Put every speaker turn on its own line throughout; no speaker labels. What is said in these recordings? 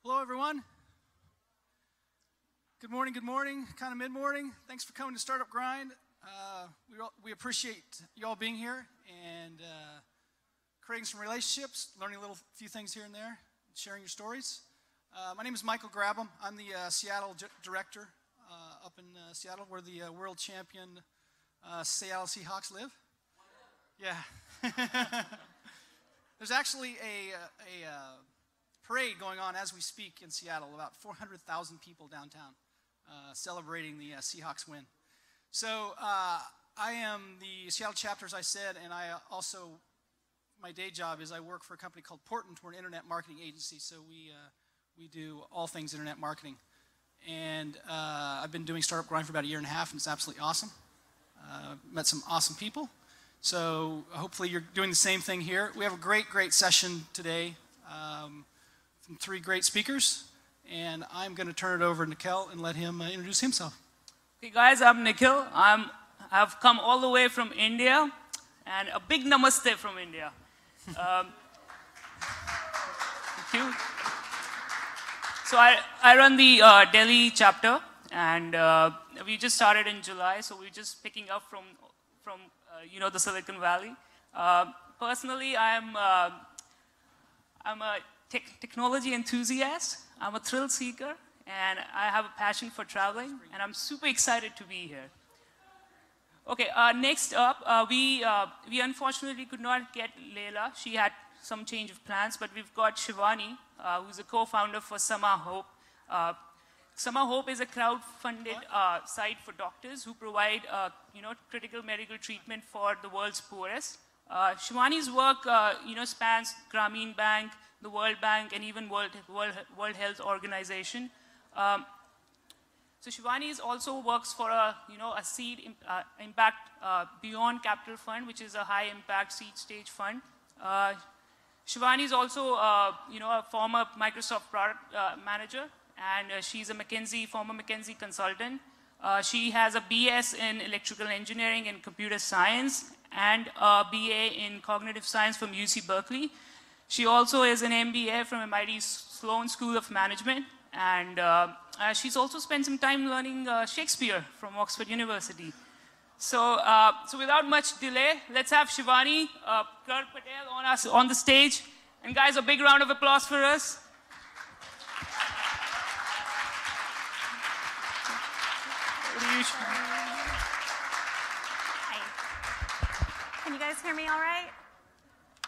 Hello, everyone. Good morning, kind of mid-morning. Thanks for coming to Startup Grind. We appreciate you all being here and creating some relationships, learning a few things here and there, sharing your stories. My name is Michael Grabham. I'm the Seattle director up in Seattle, where the world champion Seattle Seahawks live. Yeah. There's actually a parade going on as we speak in Seattle, about 400,000 people downtown celebrating the Seahawks win. So I am the Seattle chapter, as I said, and I also, my day job is I work for a company called Portent. We're an internet marketing agency, so we do all things internet marketing. And I've been doing Startup Grind for about a year and a half, and it's absolutely awesome. Met some awesome people. So hopefully you're doing the same thing here. We have a great session today. From three great speakers, and I'm going to turn it over to Nikhil and let him introduce himself.
Okay, guys, I'm Nikhil. I've come all the way from India, and a big namaste from India. Thank you. So I run the Delhi chapter, and we just started in July, so we're just picking up from the Silicon Valley. Personally, I'm a technology enthusiast. I'm a thrill seeker, and I have a passion for traveling, and I'm super excited to be here. Okay, next up, we unfortunately could not get Leila. She had some change of plans, but we've got Shivani, who's a co-founder for Samahope. Samahope is a crowd-funded site for doctors who provide critical medical treatment for the world's poorest. Shivani's work spans Grameen Bank, the World Bank, and even World Health Organization. So Shivani also works for a seed impact beyond capital fund, which is a high impact seed stage fund. Shivani is also a former Microsoft product manager, and she's a former McKinsey consultant. She has a BS in electrical engineering and computer science, and a BA in cognitive science from UC Berkeley. She also is an MBA from MIT Sloan School of Management, and she's also spent some time learning Shakespeare from Oxford University. So, without much delay, let's have Shivani, Garg, Patel on the stage. And guys, a big round of applause for us.
Hi. Can you guys hear me all right?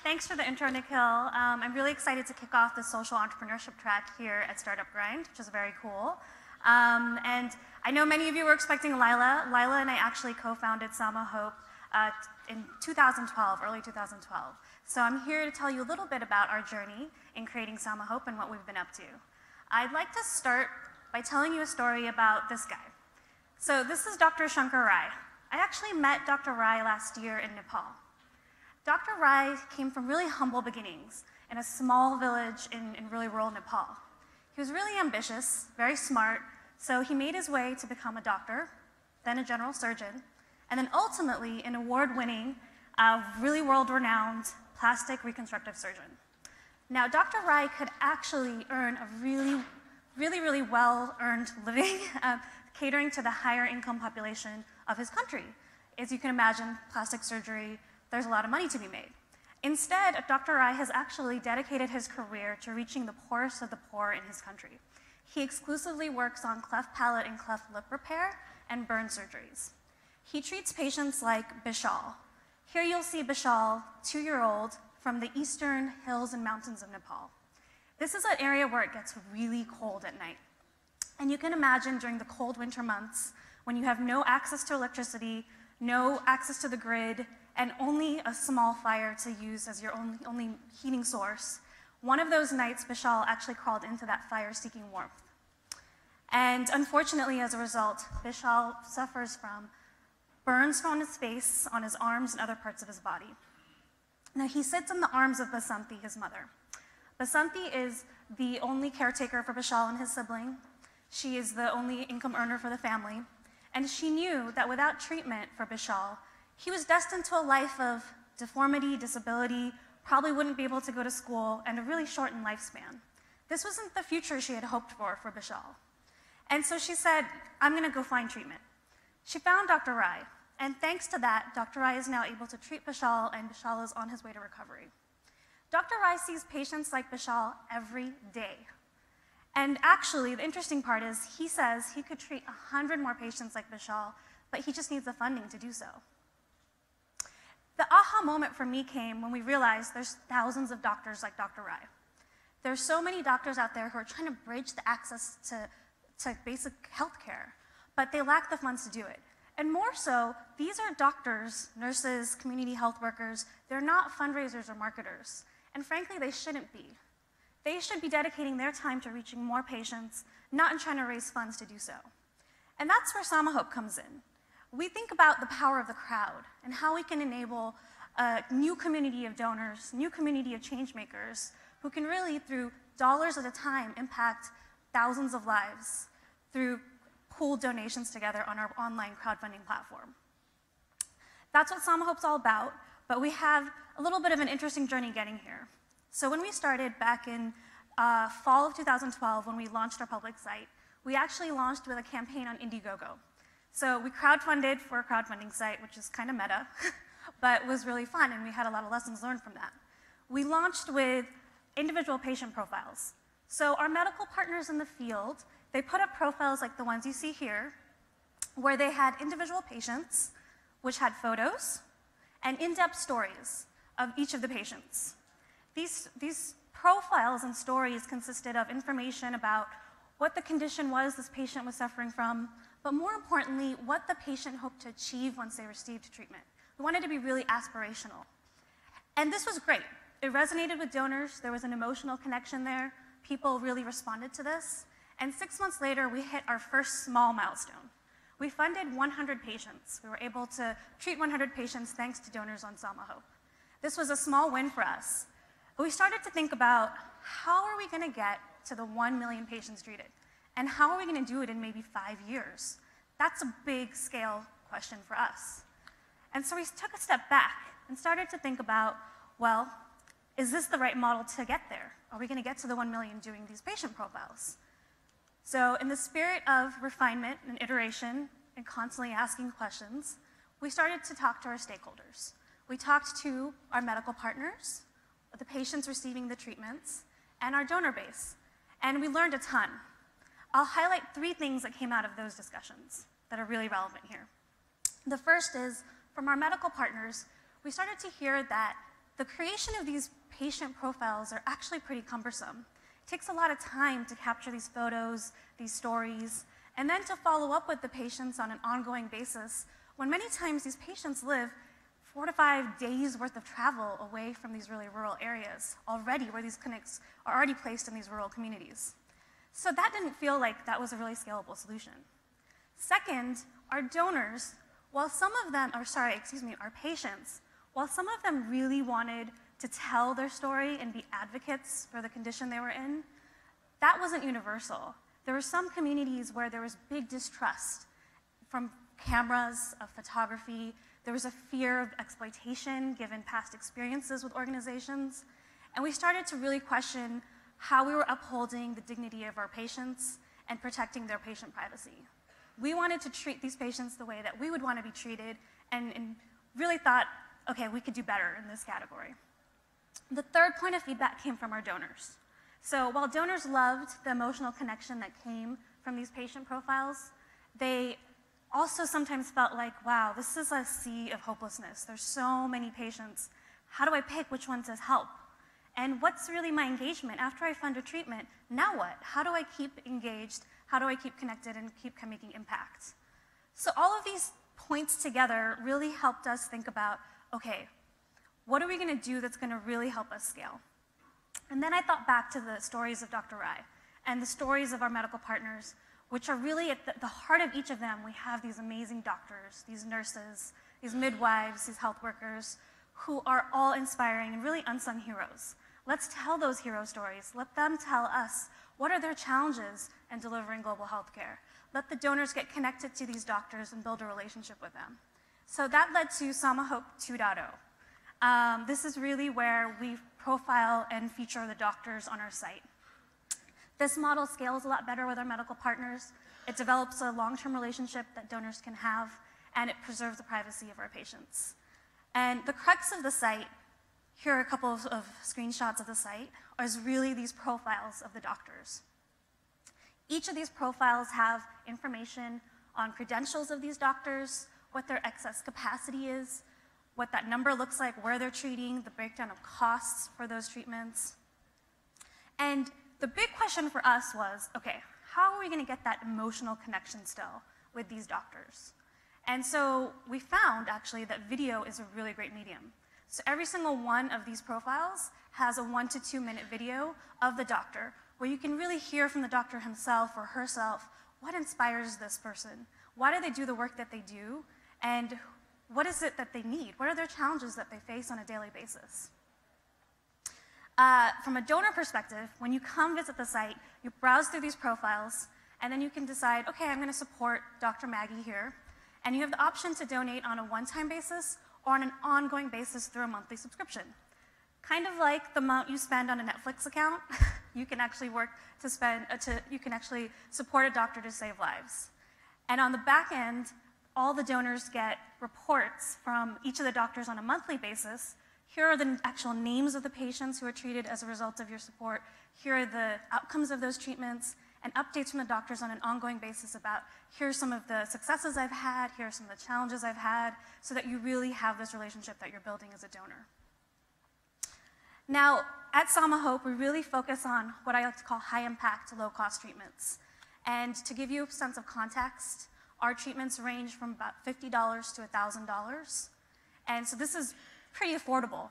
Thanks for the intro, Nikhil. I'm really excited to kick off the social entrepreneurship track here at Startup Grind, which is very cool. And I know many of you were expecting Lila. Lila and I actually co-founded Samahope in 2012, early 2012. So I'm here to tell you a little bit about our journey in creating Samahope and what we've been up to. I'd like to start by telling you a story about this guy. So this is Dr. Shankar Rai. I actually met Dr. Rai last year in Nepal. Dr. Rai came from really humble beginnings in a small village in really rural Nepal. He was really ambitious, very smart, so he made his way to become a doctor, then a general surgeon, and then ultimately an award-winning, really world-renowned plastic reconstructive surgeon. Now, Dr. Rai could actually earn a really well-earned living catering to the higher income population of his country. As you can imagine, plastic surgery, there's a lot of money to be made. Instead, Dr. Rai has actually dedicated his career to reaching the poorest of the poor in his country. He exclusively works on cleft palate and cleft lip repair and burn surgeries. He treats patients like Bishal. Here you'll see Bishal, 2-year-old, from the eastern hills and mountains of Nepal. This is an area where it gets really cold at night. And you can imagine during the cold winter months, when you have no access to electricity, no access to the grid, and only a small fire to use as your only heating source. One of those nights, Bishal actually crawled into that fire seeking warmth. And unfortunately, as a result, Bishal suffers from burns on his face, on his arms, and other parts of his body. Now, he sits in the arms of Basanti, his mother. Basanti is the only caretaker for Bishal and his sibling. She is the only income earner for the family. And she knew that without treatment for Bishal, he was destined to a life of deformity, disability, probably wouldn't be able to go to school, and a really shortened lifespan. This wasn't the future she had hoped for Bishal. And so she said, I'm going to go find treatment. She found Dr. Rai, and thanks to that, Dr. Rai is now able to treat Bishal, and Bishal is on his way to recovery. Dr. Rai sees patients like Bishal every day. And actually, the interesting part is he says he could treat 100 more patients like Bishal, but he just needs the funding to do so. The aha moment for me came when we realized there's thousands of doctors like Dr. Rai. There's so many doctors out there who are trying to bridge the access to basic health care, but they lack the funds to do it. And more so, these are doctors, nurses, community health workers. They're not fundraisers or marketers. And frankly, they shouldn't be. They should be dedicating their time to reaching more patients, not in trying to raise funds to do so. And that's where Samahope comes in. We think about the power of the crowd and how we can enable a new community of donors, new community of change makers, who can really, through dollars at a time, impact thousands of lives through pooled donations together on our online crowdfunding platform. That's what Samahope's all about, but we have a little bit of an interesting journey getting here. So when we started back in fall of 2012, when we launched our public site, we actually launched with a campaign on Indiegogo. So we crowdfunded for a crowdfunding site, which is kind of meta, but was really fun, and we had a lot of lessons learned from that. We launched with individual patient profiles. So our medical partners in the field, they put up profiles like the ones you see here, where they had individual patients, which had photos, and in-depth stories of each of the patients. These profiles and stories consisted of information about what the condition was this patient was suffering from, but more importantly, what the patient hoped to achieve once they received treatment. We wanted to be really aspirational. And this was great. It resonated with donors. There was an emotional connection there. People really responded to this. And 6 months later, we hit our first small milestone. We funded 100 patients. We were able to treat 100 patients thanks to donors on Samahope. This was a small win for us. But we started to think about, how are we going to get to the 1 million patients treated? And how are we going to do it in maybe 5 years? That's a big scale question for us. And so we took a step back and started to think about, well, is this the right model to get there? Are we going to get to the 1 million doing these patient profiles? So in the spirit of refinement and iteration and constantly asking questions, we started to talk to our stakeholders. We talked to our medical partners, the patients receiving the treatments, and our donor base. And we learned a ton. I'll highlight 3 things that came out of those discussions that are really relevant here. The first is, from our medical partners, we started to hear that the creation of these patient profiles are actually pretty cumbersome. It takes a lot of time to capture these photos, these stories, and then to follow up with the patients on an ongoing basis, when many times these patients live 4 to 5 days worth of travel away from these really rural areas already, where these clinics are already placed in these rural communities. So that didn't feel like that was a really scalable solution. Second, our donors, while some of them, our patients, while some of them really wanted to tell their story and be advocates for the condition they were in, that wasn't universal. There were some communities where there was big distrust from cameras, of photography. There was a fear of exploitation given past experiences with organizations. And we started to really question how we were upholding the dignity of our patients and protecting their patient privacy. We wanted to treat these patients the way that we would want to be treated, and really thought, okay, we could do better in this category. The third point of feedback came from our donors. So while donors loved the emotional connection that came from these patient profiles, they also sometimes felt like, wow, this is a sea of hopelessness. There's so many patients. How do I pick which one to help? And what's really my engagement? After I fund a treatment, now what? How do I keep engaged? How do I keep connected and keep making impact? So all of these points together really helped us think about, okay, what are we going to do that's going to really help us scale? And then I thought back to the stories of Dr. Rai and the stories of our medical partners, which are really at the heart of each of them. We have these amazing doctors, these nurses, these midwives, these health workers, who are all inspiring and really unsung heroes. Let's tell those hero stories. Let them tell us what are their challenges in delivering global health care. Let the donors get connected to these doctors and build a relationship with them. So that led to Samahope 2.0. This is really where we profile and feature the doctors on our site. This model scales a lot better with our medical partners. It develops a long-term relationship that donors can have, and it preserves the privacy of our patients. And the crux of the site, here are a couple of screenshots of the site, is really these profiles of the doctors. Each of these profiles have information on credentials of these doctors, what their excess capacity is, what that number looks like, where they're treating, the breakdown of costs for those treatments. And the big question for us was, okay, how are we going to get that emotional connection still with these doctors? And so we found, actually, that video is a really great medium. So every single one of these profiles has a 1 to 2 minute video of the doctor where you can really hear from the doctor himself or herself what inspires this person, why do they do the work that they do, and what is it that they need? What are their challenges that they face on a daily basis? From a donor perspective, when you come visit the site, you browse through these profiles, and then you can decide, okay, I'm going to support Dr. Maggie here, and you have the option to donate on a one-time basis or on an ongoing basis through a monthly subscription. Kind of like the amount you spend on a Netflix account, you can actually work to spend, you can actually support a doctor to save lives. And on the back end, all the donors get reports from each of the doctors on a monthly basis. Here are the actual names of the patients who are treated as a result of your support. Here are the outcomes of those treatments and updates from the doctors on an ongoing basis about here's some of the successes I've had, here are some of the challenges I've had, so that you really have this relationship that you're building as a donor. Now, at Samahope, we really focus on what I like to call high-impact, low-cost treatments. And to give you a sense of context, our treatments range from about $50 to $1,000. And so this is pretty affordable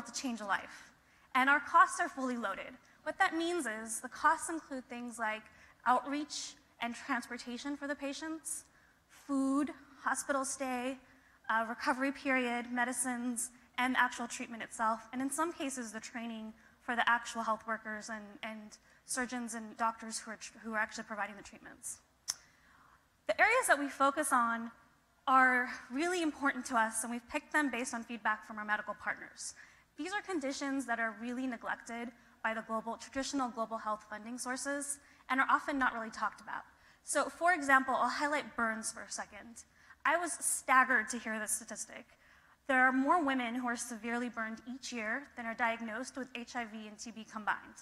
to change a life. And our costs are fully loaded. What that means is the costs include things like outreach and transportation for the patients, food, hospital stay, recovery period, medicines, and the actual treatment itself, and in some cases, the training for the actual health workers and surgeons and doctors who are actually providing the treatments. The areas that we focus on are really important to us, and we've picked them based on feedback from our medical partners. These are conditions that are really neglected by the traditional global health funding sources and are often not really talked about. So, for example, I'll highlight burns for a second. I was staggered to hear this statistic. There are more women who are severely burned each year than are diagnosed with HIV and TB combined.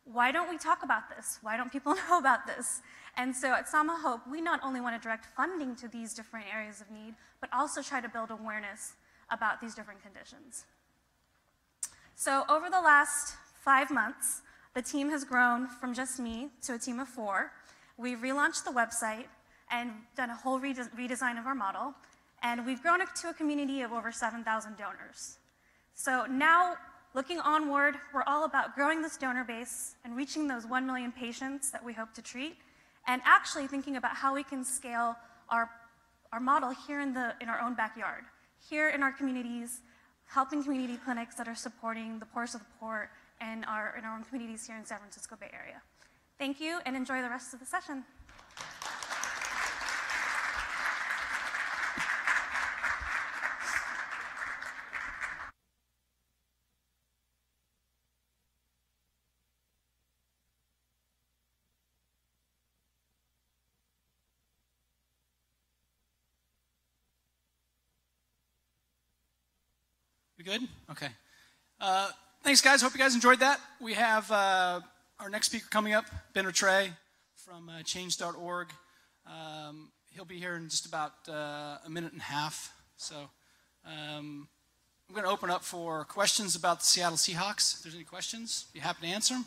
Why don't we talk about this? Why don't people know about this? And so at Samahope, we not only want to direct funding to these different areas of need, but also try to build awareness about these different conditions. So over the last 5 months, the team has grown from just me to a team of 4. We've relaunched the website and done a whole redesign of our model. And we've grown to a community of over 7,000 donors. So now, looking onward, we're all about growing this donor base and reaching those 1 million patients that we hope to treat, and actually thinking about how we can scale our model here in our own backyard, here in our communities, helping community clinics that are supporting the poorest of the poor in our own communities here in San Francisco Bay Area. Thank you, and enjoy the rest of the session.
We good? Okay. Thanks, guys. Hope you guys enjoyed that. We have our next speaker coming up, Ben Rattray from change.org. He'll be here in just about a minute and a half. So I'm going to open up for questions about the Seattle Seahawks. If there's any questions, be happy to answer them.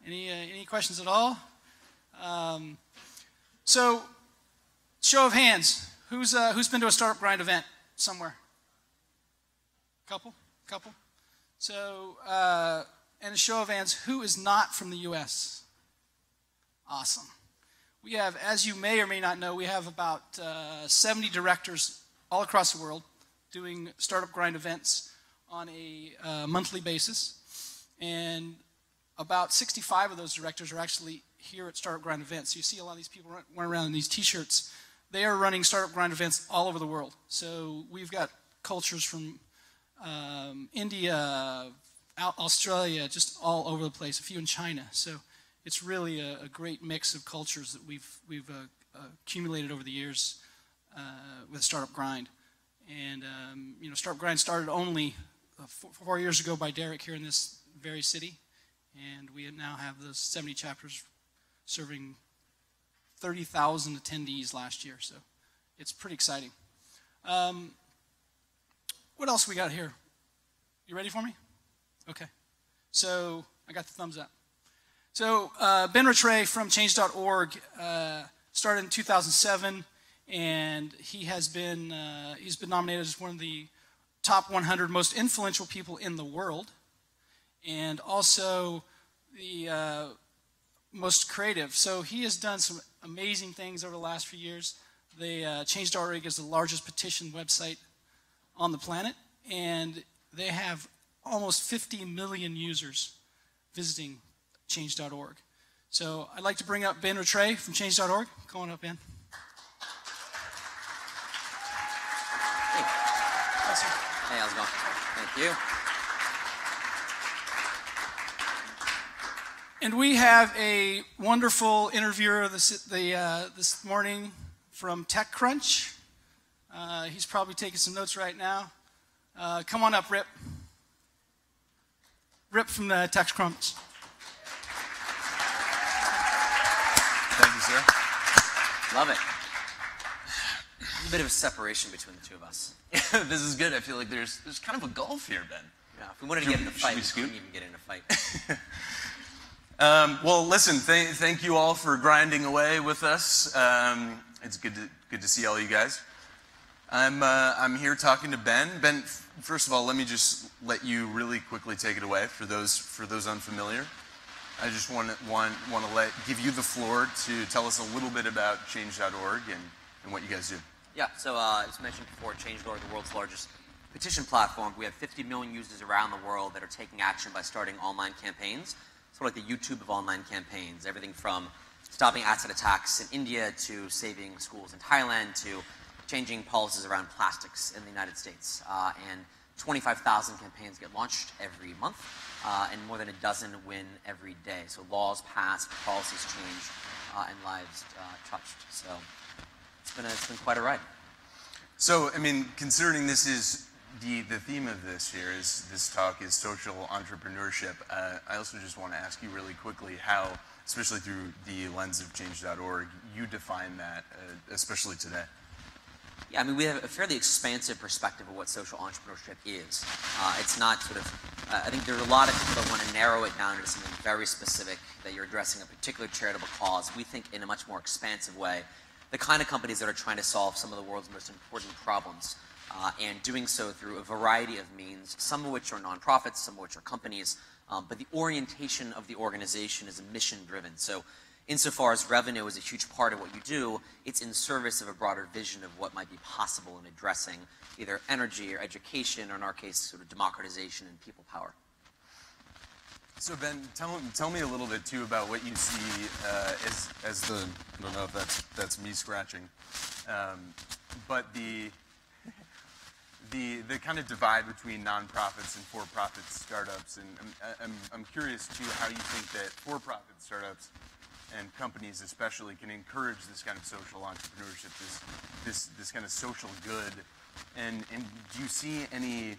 Any questions at all? So, show of hands. Who's been to a Startup Grind event somewhere? Couple? So, and a show of hands, who is not from the U.S.? Awesome. We have, as you may or may not know, we have about 70 directors all across the world doing Startup Grind events on a monthly basis. And about 65 of those directors are actually here at Startup Grind events. So you see a lot of these people running around in these t-shirts. They are running Startup Grind events all over the world. So we've got cultures from India, Australia, just all over the place, a few in China. So it's really a great mix of cultures that we've accumulated over the years with Startup Grind. And Startup Grind started only 4 years ago by Derek here in this very city, and we now have those 70 chapters serving 30,000 attendees last year. So it's pretty exciting. What else we got here? You ready for me? Okay. So I got the thumbs up. So Ben Rattray from Change.org started in 2007, and he's been nominated as one of the top 100 most influential people in the world, and also the most creative. So he has done some amazing things over the last few years. Change.org is the largest petition website on the planet, and they have almost 50 million users visiting Change.org. So I'd like to bring up Ben Rattray from Change.org. Come on up, Ben.
Hey. Hey, how's it going? Thank you.
And we have a wonderful interviewer this morning from TechCrunch. He's probably taking some notes right now. Come on up, Rip. Rip from the TechCrunch.
Thank you, sir.
Love it. There's a bit of a separation between the two of us.
This is good. I feel like there's kind of a gulf here, Ben.
Yeah, if we wanted to get in a fight, we
scoot?
couldn't even get in a fight.
Well, listen, thank you all for grinding away with us. It's good to see all you guys. I'm here talking to Ben. Ben, first of all, let me just let you really quickly take it away for those unfamiliar. I just want to give you the floor to tell us a little bit about Change.org and what you guys do.
Yeah, so as mentioned before, Change.org, the world's largest petition platform. We have 50 million users around the world that are taking action by starting online campaigns. Sort of like the YouTube of online campaigns. Everything from stopping acid attacks in India to saving schools in Thailand to changing policies around plastics in the United States. And 25,000 campaigns get launched every month, and more than a dozen win every day. So laws passed, policies changed, and lives touched. So it's been quite a ride.
So, I mean, considering this is the theme of this talk is social entrepreneurship, I also just want to ask you really quickly how, especially through the lens of Change.org, you define that, especially today.
Yeah, I mean, we have a fairly expansive perspective of what social entrepreneurship is. It's not sort of, I think there are a lot of people that want to narrow it down into something very specific, that you're addressing a particular charitable cause. We think in a much more expansive way, the kind of companies that are trying to solve some of the world's most important problems, and doing so through a variety of means, some of which are nonprofits, some of which are companies, but the orientation of the organization is mission-driven. So insofar as revenue is a huge part of what you do, it's in service of a broader vision of what might be possible in addressing either energy or education, or in our case, sort of democratization and people power.
So Ben, tell me a little bit too about what you see as the, I don't know if that's me scratching, but the kind of divide between nonprofits and for-profit startups, and I'm curious too how you think that for-profit startups and companies especially can encourage this kind of social entrepreneurship, this kind of social good, and do you see any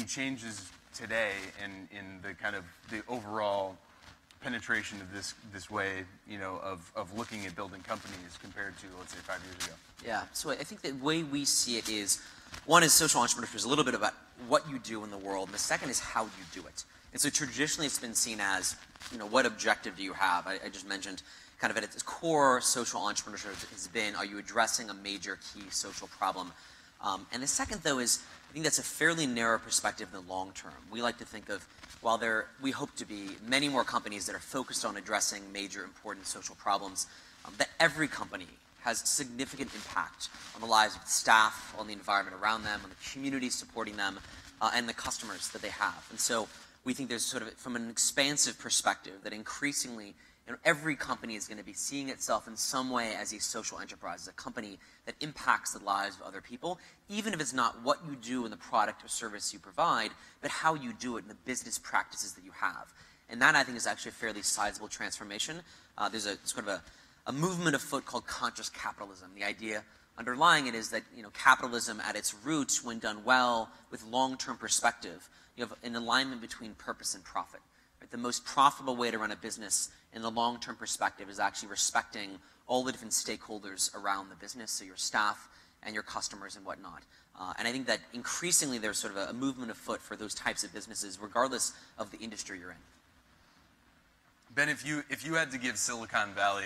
changes today in the kind of the overall penetration of this way, you know, of looking at building companies compared to, let's say, 5 years ago?
Yeah, so I think the way we see it is, one is social entrepreneurship is a little bit about what you do in the world, and the second is how you do it. And so traditionally it's been seen as, you know, what objective do you have? I just mentioned kind of at its core, social entrepreneurship has been, are you addressing a major key social problem? And the second, though, is I think that's a fairly narrow perspective in the long term. We like to think of, while we hope to be many more companies that are focused on addressing major important social problems, that every company has significant impact on the lives of the staff, on the environment around them, on the community supporting them, and the customers that they have. And so we think there's sort of, from an expansive perspective, that increasingly every company is going to be seeing itself in some way as a social enterprise, as a company that impacts the lives of other people, even if it's not what you do in the product or service you provide, but how you do it in the business practices that you have. And that, I think, is actually a fairly sizable transformation. There's a sort of a movement afoot called conscious capitalism. The idea underlying it is that capitalism at its roots, when done well with long-term perspective, you have an alignment between purpose and profit. Right? The most profitable way to run a business in the long-term perspective is actually respecting all the different stakeholders around the business, so your staff and your customers and whatnot. And I think that increasingly there's sort of a movement afoot for those types of businesses, regardless of the industry you're in.
Ben, if you had to give Silicon Valley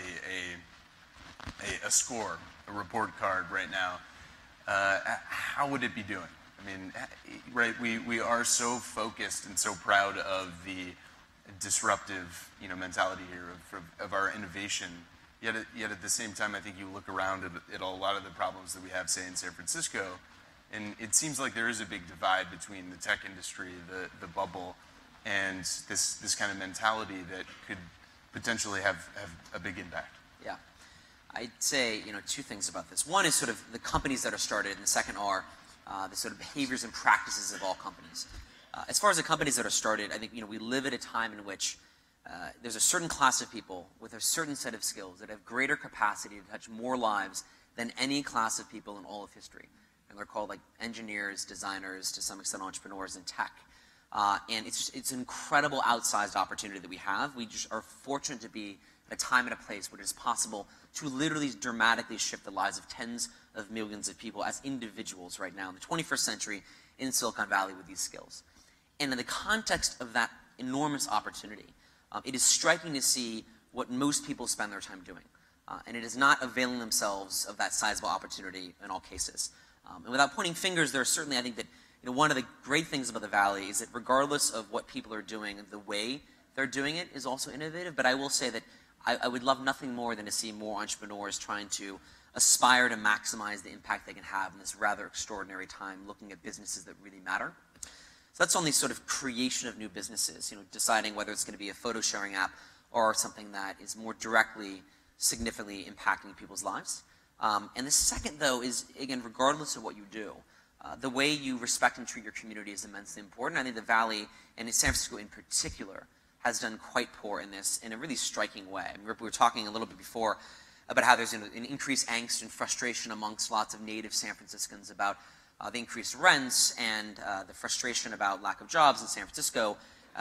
a score, a report card right now, how would it be doing? I mean, right? We are so focused and so proud of the disruptive, mentality here of our innovation. Yet at the same time, I think you look around at a lot of the problems that we have, say, in San Francisco, and it seems like there is a big divide between the tech industry, the bubble, and this kind of mentality that could potentially have a big impact.
Yeah. I'd say, two things about this. One is sort of the companies that are started, and the second are the sort of behaviors and practices of all companies. As far as the companies that are started, I think, we live at a time in which there's a certain class of people with a certain set of skills that have greater capacity to touch more lives than any class of people in all of history. And they're called like engineers, designers, to some extent entrepreneurs in tech. And it's an incredible outsized opportunity that we have. We just are fortunate to be at a time and a place where it is possible to literally dramatically shift the lives of tens of millions of people as individuals right now in the 21st century in Silicon Valley with these skills. And in the context of that enormous opportunity, it is striking to see what most people spend their time doing. And it is not availing themselves of that sizable opportunity in all cases. And without pointing fingers, there are certainly, I think that one of the great things about the Valley is that regardless of what people are doing, the way they're doing it is also innovative. But I will say that I would love nothing more than to see more entrepreneurs trying to aspire to maximize the impact they can have in this rather extraordinary time, looking at businesses that really matter. So that's on the sort of creation of new businesses, deciding whether it's going to be a photo sharing app or something that is more directly, significantly impacting people's lives. And the second, though, is, again, regardless of what you do, the way you respect and treat your community is immensely important. I think the Valley, and in San Francisco in particular, has done quite poor in this in a really striking way. I mean, we were talking a little bit before about how there's an increased angst and frustration amongst lots of native San Franciscans about the increased rents and the frustration about lack of jobs in San Francisco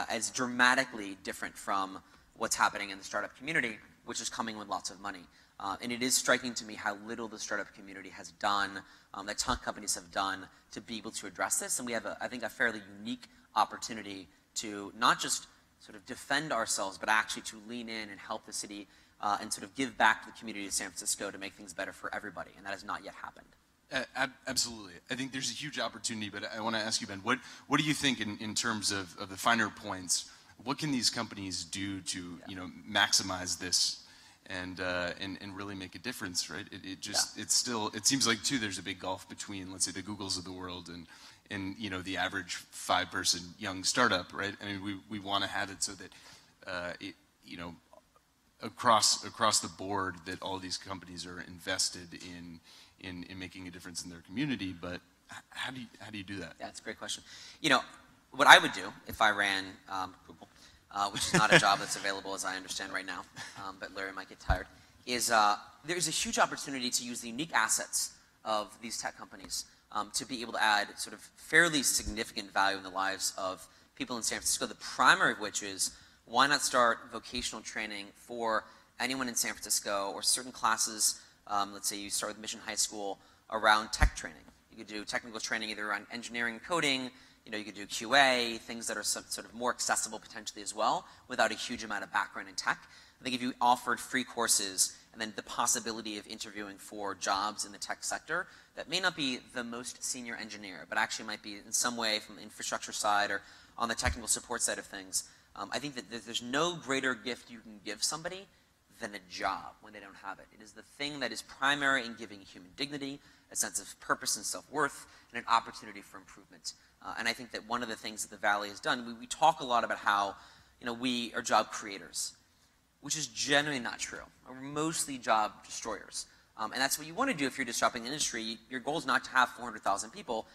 as dramatically different from what's happening in the startup community, which is coming with lots of money. And it is striking to me how little the startup community has done, that tech companies have done to be able to address this. And we have, I think, a fairly unique opportunity to not just sort of defend ourselves, but actually to lean in and help the city and sort of give back to the community of San Francisco to make things better for everybody. And that has not yet happened.
Absolutely. I think there's a huge opportunity, but I want to ask you, Ben, what do you think in terms of the finer points? What can these companies do to maximize this and really make a difference, right? It seems like too there's a big gulf between, let's say, the Googles of the world and the average 5-person young startup, right? I mean, we want to have it so that across the board that all these companies are invested in making a difference in their community. But how do you do that?
Yeah, that's a great question. What I would do if I ran Google, which is not a job that's available as I understand right now, but Larry might get tired, is there's a huge opportunity to use the unique assets of these tech companies to be able to add sort of fairly significant value in the lives of people in San Francisco, the primary of which is why not start vocational training for anyone in San Francisco or certain classes, let's say you start with Mission High School, around tech training. You could do technical training either around engineering, coding, you could do QA, things that are sort of more accessible potentially as well without a huge amount of background in tech. I think if you offered free courses and then the possibility of interviewing for jobs in the tech sector that may not be the most senior engineer, but actually might be in some way from the infrastructure side or on the technical support side of things, I think that there's no greater gift you can give somebody than a job when they don't have it. It is the thing that is primary in giving human dignity, a sense of purpose and self-worth, and an opportunity for improvement. And I think that one of the things that the Valley has done, we talk a lot about how we are job creators. which is generally not true. We're mostly job destroyers. And that's what you want to do if you're disrupting the industry. Your goal is not to have 400,000 people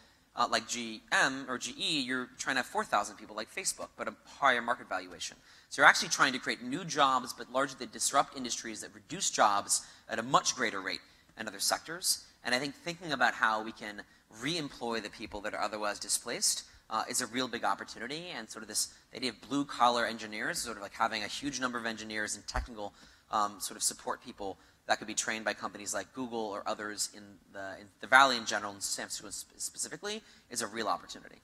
like GM or GE. You're trying to have 4,000 people like Facebook, but a higher market valuation. So you're actually trying to create new jobs, but largely that disrupt industries that reduce jobs at a much greater rate in other sectors. And I think thinking about how we can re-employ the people that are otherwise displaced is a real big opportunity. And sort of this idea of blue-collar engineers, sort of like having a huge number of engineers and technical sort of support people that could be trained by companies like Google or others in the Valley in general, and San Francisco specifically, is a real opportunity.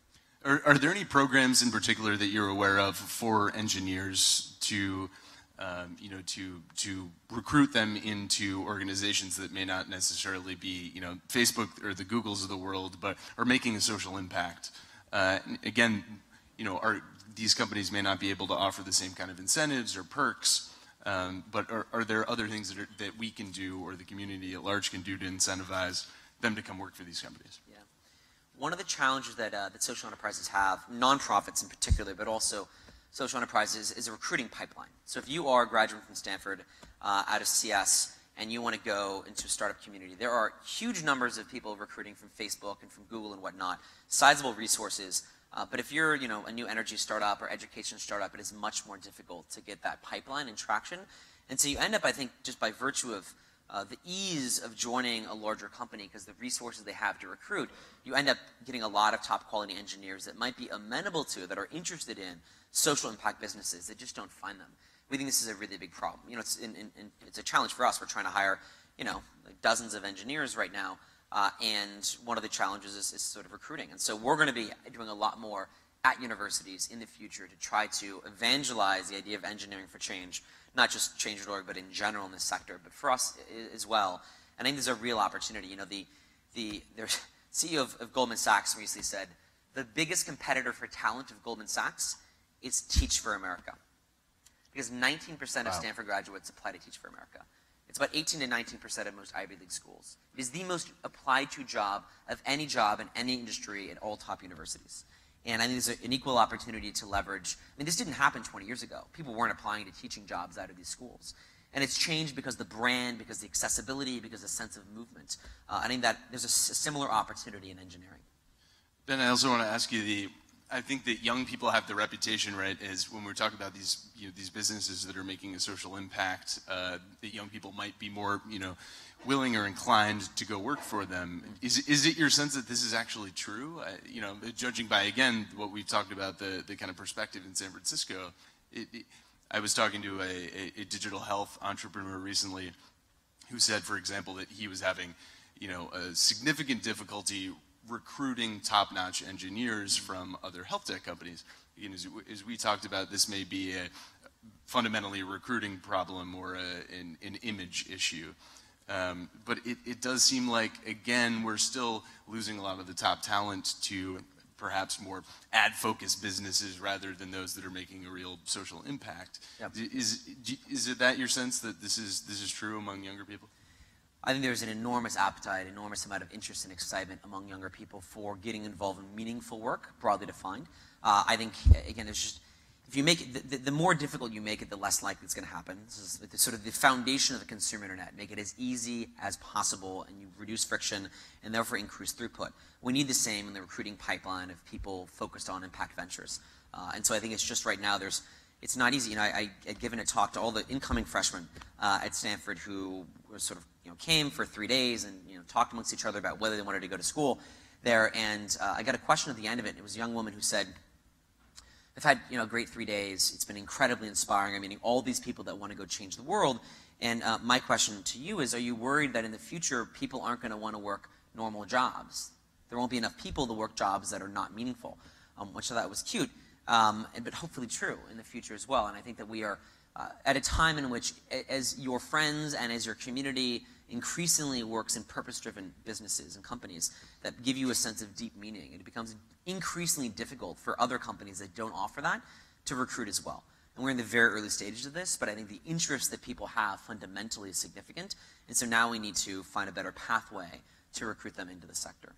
Are there any programs in particular that you're aware of for engineers to, to recruit them into organizations that may not necessarily be, Facebook or the Googles of the world, but are making a social impact? Again, these companies may not be able to offer the same kind of incentives or perks, but are there other things that we can do or the community at large can do to incentivize them to come work for these companies?
Yeah. One of the challenges that social enterprises have, nonprofits in particular, but also social enterprises, is a recruiting pipeline. So if you are a graduate from Stanford out of CS and you want to go into a startup community, there are huge numbers of people recruiting from Facebook and from Google and whatnot, sizable resources. But if you're a new energy startup or education startup, it is much more difficult to get that pipeline and traction. And so you end up, I think, just by virtue of the ease of joining a larger company, because the resources they have to recruit, you end up getting a lot of top quality engineers that might be amenable to, that are interested in social impact businesses that just don't find them. We think this is a really big problem. It's a challenge for us. We're trying to hire, like dozens of engineers right now, and one of the challenges is sort of recruiting. And so we're going to be doing a lot more at universities in the future to try to evangelize the idea of engineering for change, not just Change.org, but in general in this sector, but for us as well. And I think there's a real opportunity. The CEO of Goldman Sachs recently said, the biggest competitor for talent of Goldman Sachs is Teach for America. Because 19% of Stanford graduates apply to Teach for America. It's about 18 to 19% of most Ivy League schools. It is the most applied to job of any job in any industry at all top universities. And I think there's an equal opportunity to leverage. I mean, this didn't happen 20 years ago. People weren't applying to teaching jobs out of these schools. And it's changed because the brand, because the accessibility, because the sense of movement. I think that there's a similar opportunity in engineering.
Ben, I also want to ask you I think that young people have the reputation, right, as when we're talking about these, these businesses that are making a social impact, that young people might be more, willing or inclined to go work for them. Is it your sense that this is actually true? Judging by, again, what we've talked about, the kind of perspective in San Francisco, I was talking to a digital health entrepreneur recently who said, for example, that he was having, a significant difficulty recruiting top-notch engineers from other health tech companies. Again, as we talked about, this may be fundamentally a recruiting problem or an image issue. But it does seem like, again, we're still losing a lot of the top talent to perhaps more ad-focused businesses rather than those that are making a real social impact. Yep. Is it that your sense that this is true among younger people?
I think there's an enormous appetite, enormous amount of interest and excitement among younger people for getting involved in meaningful work, broadly defined. I think, again, there's just, if you make it, the more difficult you make it, the less likely it's going to happen. This is sort of the foundation of the consumer internet. Make it as easy as possible, and you reduce friction, and therefore increase throughput. We need the same in the recruiting pipeline of people focused on impact ventures. And so I think it's just right now, it's not easy. I had given a talk to all the incoming freshmen at Stanford who were sort of came for 3 days and talked amongst each other about whether they wanted to go to school there. And I got a question at the end of it. It was a young woman who said, "I've had a great 3 days. It's been incredibly inspiring. I'm meeting all these people that want to go change the world. And my question to you is, are you worried that in the future people aren't going to want to work normal jobs? There won't be enough people to work jobs that are not meaningful," which I thought was cute. But hopefully true in the future as well. And I think that we are at a time in which, as your friends and as your community increasingly works in purpose-driven businesses and companies that give you a sense of deep meaning, it becomes increasingly difficult for other companies that don't offer that to recruit as well. And we're in the very early stages of this, but I think the interest that people have fundamentally is significant. And so now we need to find a better pathway to recruit them into the sector.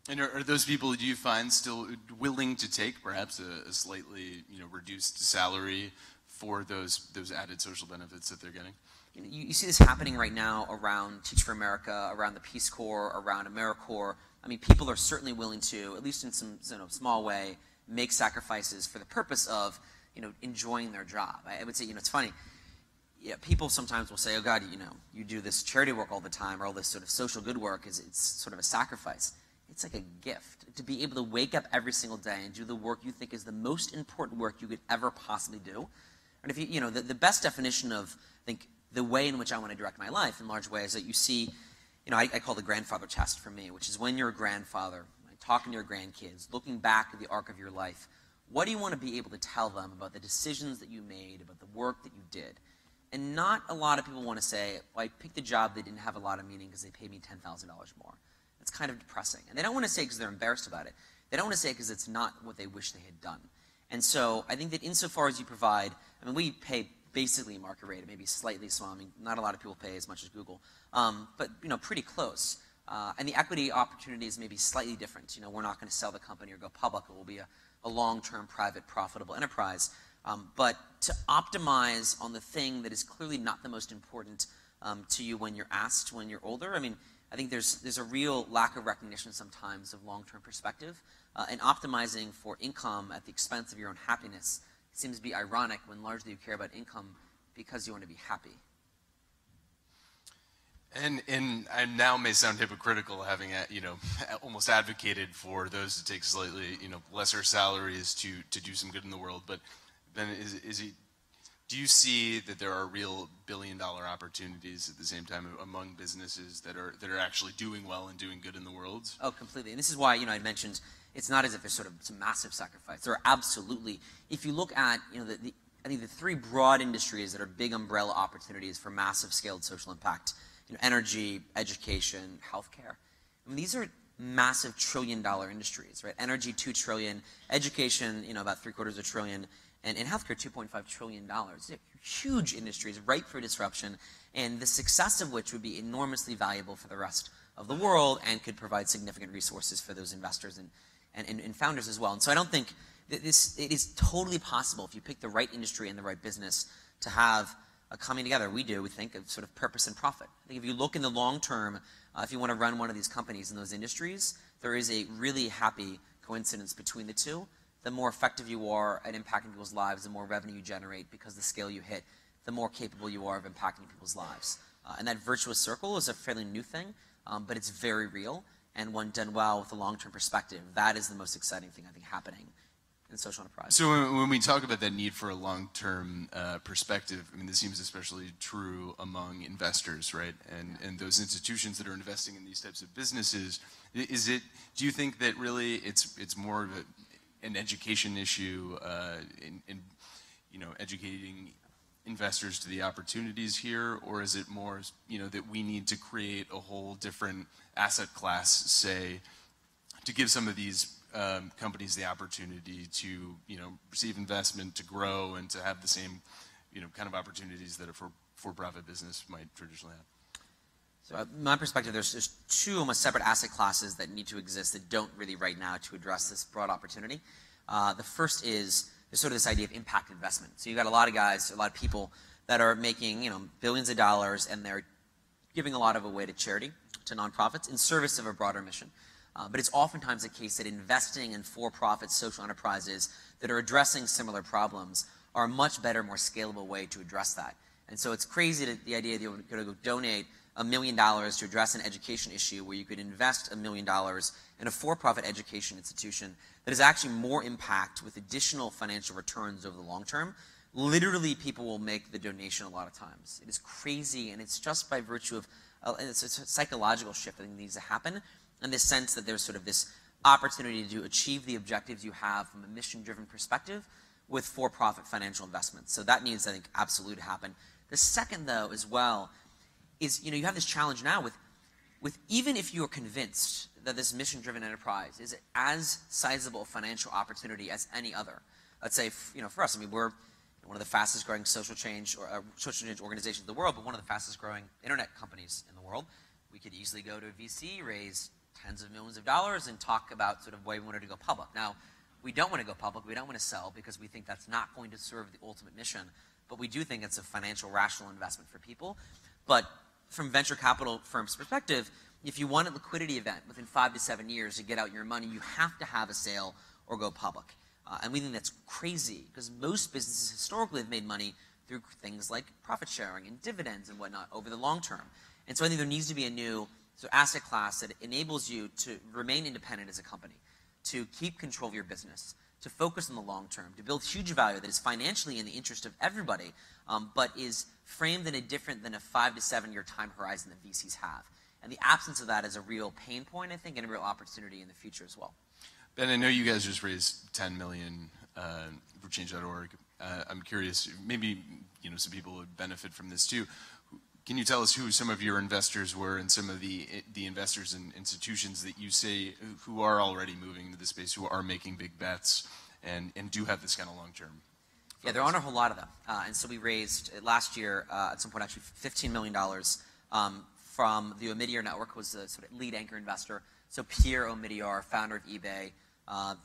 And are those people, do you find, still willing to take perhaps a slightly reduced salary for those added social benefits that they're getting?
You see this happening right now around Teach for America, around the Peace Corps, around AmeriCorps. I mean, people are certainly willing to, at least in some small way, make sacrifices for the purpose of enjoying their job. I would say it's funny. Yeah, people sometimes will say, "Oh God, you do this charity work all the time, or all this sort of social good work it's sort of a sacrifice." It's like a gift to be able to wake up every single day and do the work you think is the most important work you could ever possibly do. And if the best definition of, I think, the way in which I want to direct my life in large ways that you see, I call the grandfather test for me, which is when you're a grandfather, talking to your grandkids, looking back at the arc of your life, what do you want to be able to tell them about the decisions that you made, about the work that you did? And not a lot of people want to say, well, I picked a job that didn't have a lot of meaning because they paid me $10,000 more. It's kind of depressing. And they don't want to say it because they're embarrassed about it. They don't want to say it because it's not what they wish they had done. And so I think that insofar as you provide, we pay basically market rate, maybe slightly small. Not a lot of people pay as much as Google, but pretty close. And the equity opportunities may be slightly different. We're not going to sell the company or go public. It will be a long-term, private, profitable enterprise. But to optimize on the thing that is clearly not the most important to you when you're asked when you're older, I think there's a real lack of recognition sometimes of long-term perspective. And optimizing for income at the expense of your own happiness seems to be ironic when largely you care about income because you want to be happy.
And I now may sound hypocritical, having almost advocated for those to take slightly lesser salaries to do some good in the world. But then do you see that there are real billion-dollar opportunities at the same time among businesses that are actually doing well and doing good in the world?
Oh, completely. And this is why I mentioned it's not as if there's sort of some massive sacrifice. There are absolutely. If you look at I think the three broad industries that are big umbrella opportunities for massive scaled social impact: energy, education, healthcare. These are massive trillion-dollar industries, right? Energy, $2 trillion. Education, about $750 billion. And in healthcare, $2.5 trillion. Huge industries, ripe for disruption, and the success of which would be enormously valuable for the rest of the world and could provide significant resources for those investors and founders as well. And so I don't think that it is totally possible if you pick the right industry and the right business to have a coming together. We think of sort of purpose and profit. I think if you look in the long term, if you want to run one of these companies in those industries, there is a really happy coincidence between the two. The more effective you are at impacting people's lives, the more revenue you generate because the scale you hit, the more capable you are of impacting people's lives. And that virtuous circle is a fairly new thing, but it's very real. And when done well with a long-term perspective, that is the most exciting thing I think happening in social enterprise.
So when we talk about that need for a long-term perspective, this seems especially true among investors, right? And those institutions that are investing in these types of businesses, do you think that really it's more of an education issue in educating investors to the opportunities here, or is it more that we need to create a whole different asset class, say, to give some of these companies the opportunity to receive investment, to grow, and to have the same kind of opportunities that a for-profit business might traditionally have?
So my perspective, there's two almost separate asset classes that need to exist that don't really right now to address this broad opportunity. The first is there's sort of this idea of impact investment. So you've got a lot of guys, a lot of people that are making billions of dollars, and they're giving a lot of away to charity, to nonprofits, in service of a broader mission. But it's oftentimes the case that investing in for-profit social enterprises that are addressing similar problems are a much better, more scalable way to address that. And so it's crazy that the idea that you're going to go donate $1 million to address an education issue where you could invest $1 million in a for-profit education institution that has actually more impact with additional financial returns over the long term. Literally, people will make the donation a lot of times. It is crazy, and it's just by virtue of it's a psychological shift that needs to happen, in the sense that there's sort of this opportunity to achieve the objectives you have from a mission-driven perspective with for-profit financial investments. So that needs, I think, absolutely to happen. The second, though, as well, is you have this challenge now with even if you're convinced that this mission-driven enterprise is as sizable a financial opportunity as any other. Let's say, for us, we're one of the fastest-growing social change organizations in the world, but one of the fastest-growing internet companies in the world. We could easily go to a VC, raise tens of millions of dollars, and talk about sort of why we wanted to go public. Now, We don't want to go public. We don't want to sell because we think that's not going to serve the ultimate mission. But we do think it's a financial rational investment for people. But from venture capital firms' perspective, if you want a liquidity event within 5 to 7 years to get out your money, you have to have a sale or go public. And we think that's crazy because most businesses historically have made money through things like profit sharing and dividends and whatnot over the long term. And so I think there needs to be a new asset class that enables you to remain independent as a company, to keep control of your business, to focus on the long term, to build huge value that is financially in the interest of everybody, but is framed in a different than a 5 to 7 year time horizon that VCs have. And the absence of that is a real pain point, I think, and a real opportunity in the future as well.
Ben, I know you guys just raised $10 million for Change.org. I'm curious, maybe some people would benefit from this too. Can you tell us who some of your investors were and some of the investors and institutions that you say who are already moving into the space, who are making big bets and do have this kind of long-term focus?
Yeah, there aren't a whole lot of them. And so we raised last year, at some point actually, $15 million from the Omidyar Network, was the sort of lead anchor investor. So Pierre Omidyar, founder of eBay,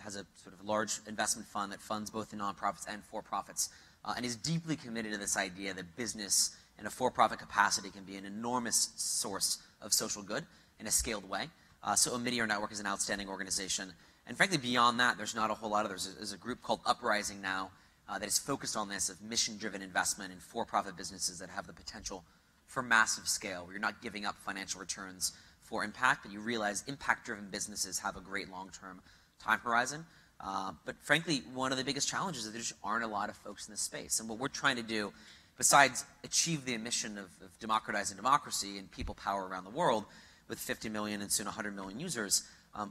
has a sort of large investment fund that funds both the nonprofits and for-profits, and is deeply committed to this idea that business in a for-profit capacity can be an enormous source of social good in a scaled way. So Omidyar Network is an outstanding organization. And frankly, beyond that, there's not a whole lot of others. There's a group called Uprising now that is focused on this, of mission-driven investment in for-profit businesses that have the potential for massive scale, where you're not giving up financial returns for impact, but you realize impact-driven businesses have a great long-term time horizon. But frankly, one of the biggest challenges is there just aren't a lot of folks in this space. And what we're trying to do, besides achieve the mission of democratizing democracy and people power around the world with 50 million and soon 100 million users,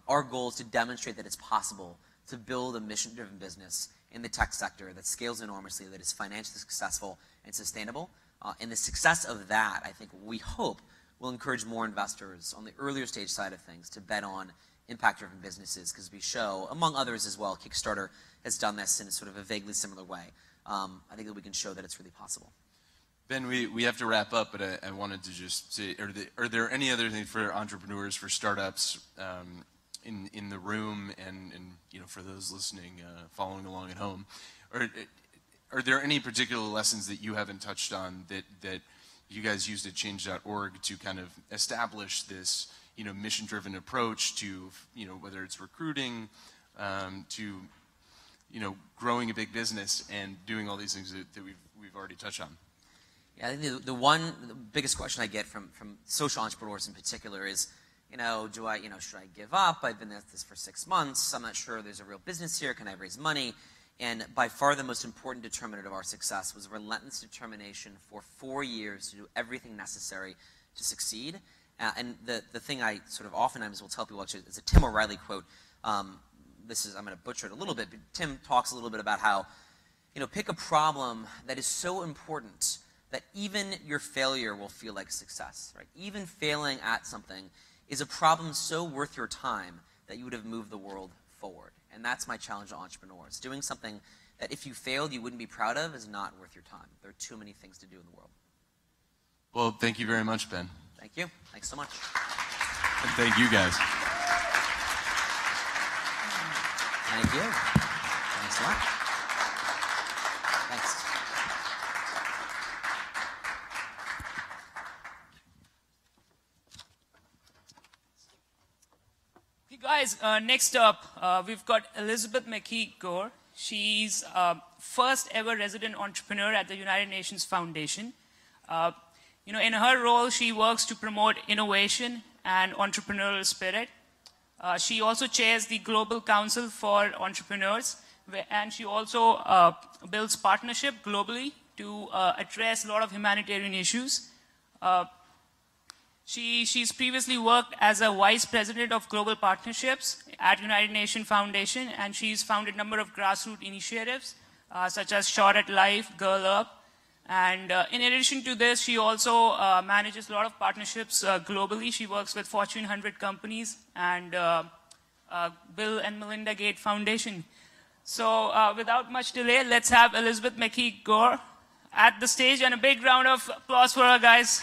our goal is to demonstrate that it's possible to build a mission-driven business in the tech sector that scales enormously, that is financially successful and sustainable. And the success of that, I think, we hope, will encourage more investors on the earlier stage side of things to bet on impact-driven businesses, because we show, among others as well, Kickstarter has done this in a sort of a vaguely similar way. I think that we can show that it's really possible.
Ben, we have to wrap up, but I wanted to just say, are there any other things for entrepreneurs, for startups in the room and for those listening, following along at home? Are there any particular lessons that you haven't touched on that you guys used at Change.org to kind of establish this mission-driven approach to whether it's recruiting, to growing a big business and doing all these things that we've already touched on?
Yeah, I think the biggest question I get from social entrepreneurs in particular is, should I give up? I've been at this for 6 months. I'm not sure there's a real business here. Can I raise money? And by far the most important determinant of our success was relentless determination for 4 years to do everything necessary to succeed. And the thing I sort of oftentimes will tell people, actually, it's a Tim O'Reilly quote. I'm going to butcher it a little bit, but Tim talks a little bit about how, pick a problem that is so important that even your failure will feel like success, right? Even failing at something is a problem so worth your time that you would have moved the world forward. And that's my challenge to entrepreneurs. Doing something that if you failed you wouldn't be proud of is not worth your time. There are too many things to do in the world.
Well, thank you very much, Ben.
Thank you. Thanks so much.
And thank you, guys.
Thank you. Thanks a lot. Thanks.
Hey guys, next up, we've got Elizabeth McKee Gore. She's first ever resident entrepreneur at the United Nations Foundation. In her role, she works to promote innovation and entrepreneurial spirit. She also chairs the Global Council for Entrepreneurs, and she also builds partnership globally to address a lot of humanitarian issues. She's previously worked as a vice president of global partnerships at United Nations Foundation, and she's founded a number of grassroots initiatives, such as Shot at Life, Girl Up. And in addition to this, she also manages a lot of partnerships globally. She works with Fortune 100 companies and Bill and Melinda Gates Foundation. So without much delay, let's have Elizabeth McKee Gore at the stage, and a big round of applause for her, guys.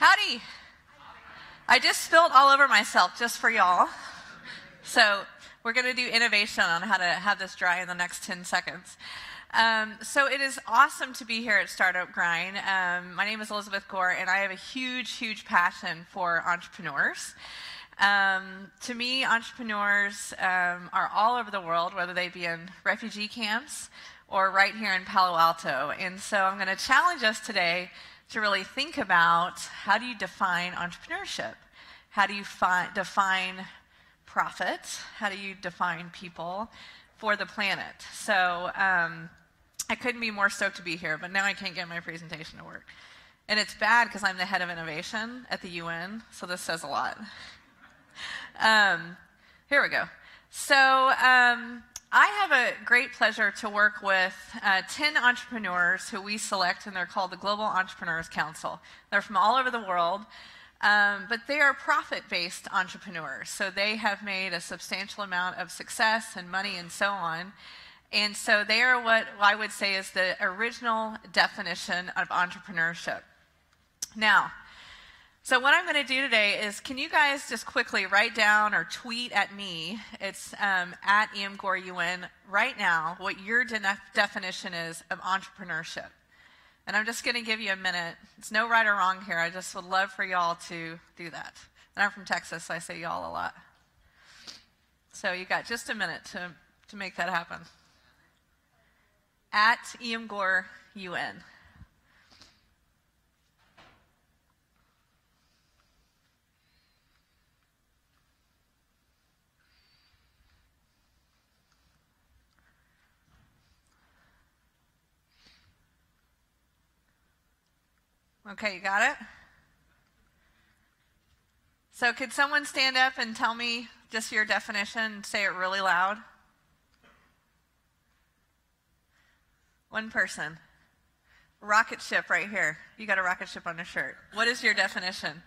Howdy. I just spilled all over myself just for y'all. So we're going to do innovation on how to have this dry in the next 10 seconds. So it is awesome to be here at Startup Grind. My name is Elizabeth Gore, and I have a huge, huge passion for entrepreneurs. To me, entrepreneurs are all over the world, whether they be in refugee camps or right here in Palo Alto. And so I'm going to challenge us today to really think about, how do you define entrepreneurship? How do you define profit? How do you define people for the planet? So I couldn't be more stoked to be here, but now I can't get my presentation to work. And it's bad because I'm the head of innovation at the UN, so this says a lot. Here we go. So I have a great pleasure to work with 10 entrepreneurs who we select, and they're called the Global Entrepreneurs Council. They're from all over the world, but they are profit-based entrepreneurs. So they have made a substantial amount of success and money and so on. And so they are what I would say is the original definition of entrepreneurship. Now, so what I'm going to do today is, can you guys just quickly write down or tweet at me, it's at EMGoreUN, right now what your definition is of entrepreneurship. And I'm just going to give you a minute. It's no right or wrong here. I just would love for y'all to do that. And I'm from Texas, so I say y'all a lot. So you got just a minute to make that happen. At EMGoreUN. Okay, you got it? So could someone stand up and tell me just your definition and say it really loud? One person. Rocket ship right here. You got a rocket ship on your shirt. What is your definition?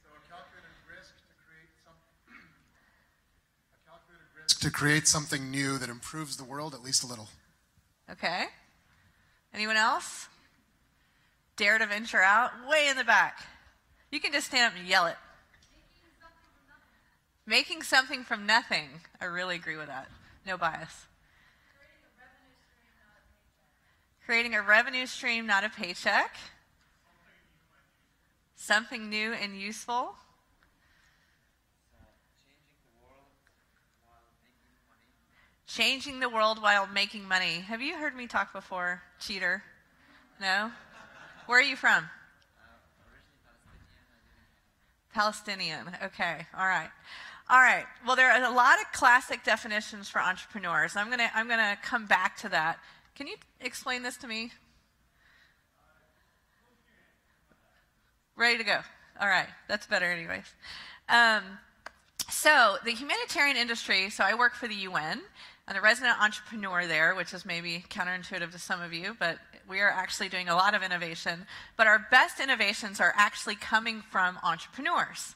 So a calculated risk to create something new that improves the world at least a little.
Okay. Anyone else? Dare to venture out? Way in the back. You can just stand up and yell it. Making something from nothing. I really agree with that. No bias. Creating a revenue stream, not a paycheck. Something new and useful. Changing the world while making money. Have you heard me talk before, cheater? No? Where are you from? Palestinian. Okay. All right. All right. Well, there are a lot of classic definitions for entrepreneurs. I'm gonna come back to that. Can you explain this to me? Ready to go. All right. That's better anyways. So the humanitarian industry, so I work for the UN. I'm the resident entrepreneur there, which is maybe counterintuitive to some of you, but we are actually doing a lot of innovation. But our best innovations are actually coming from entrepreneurs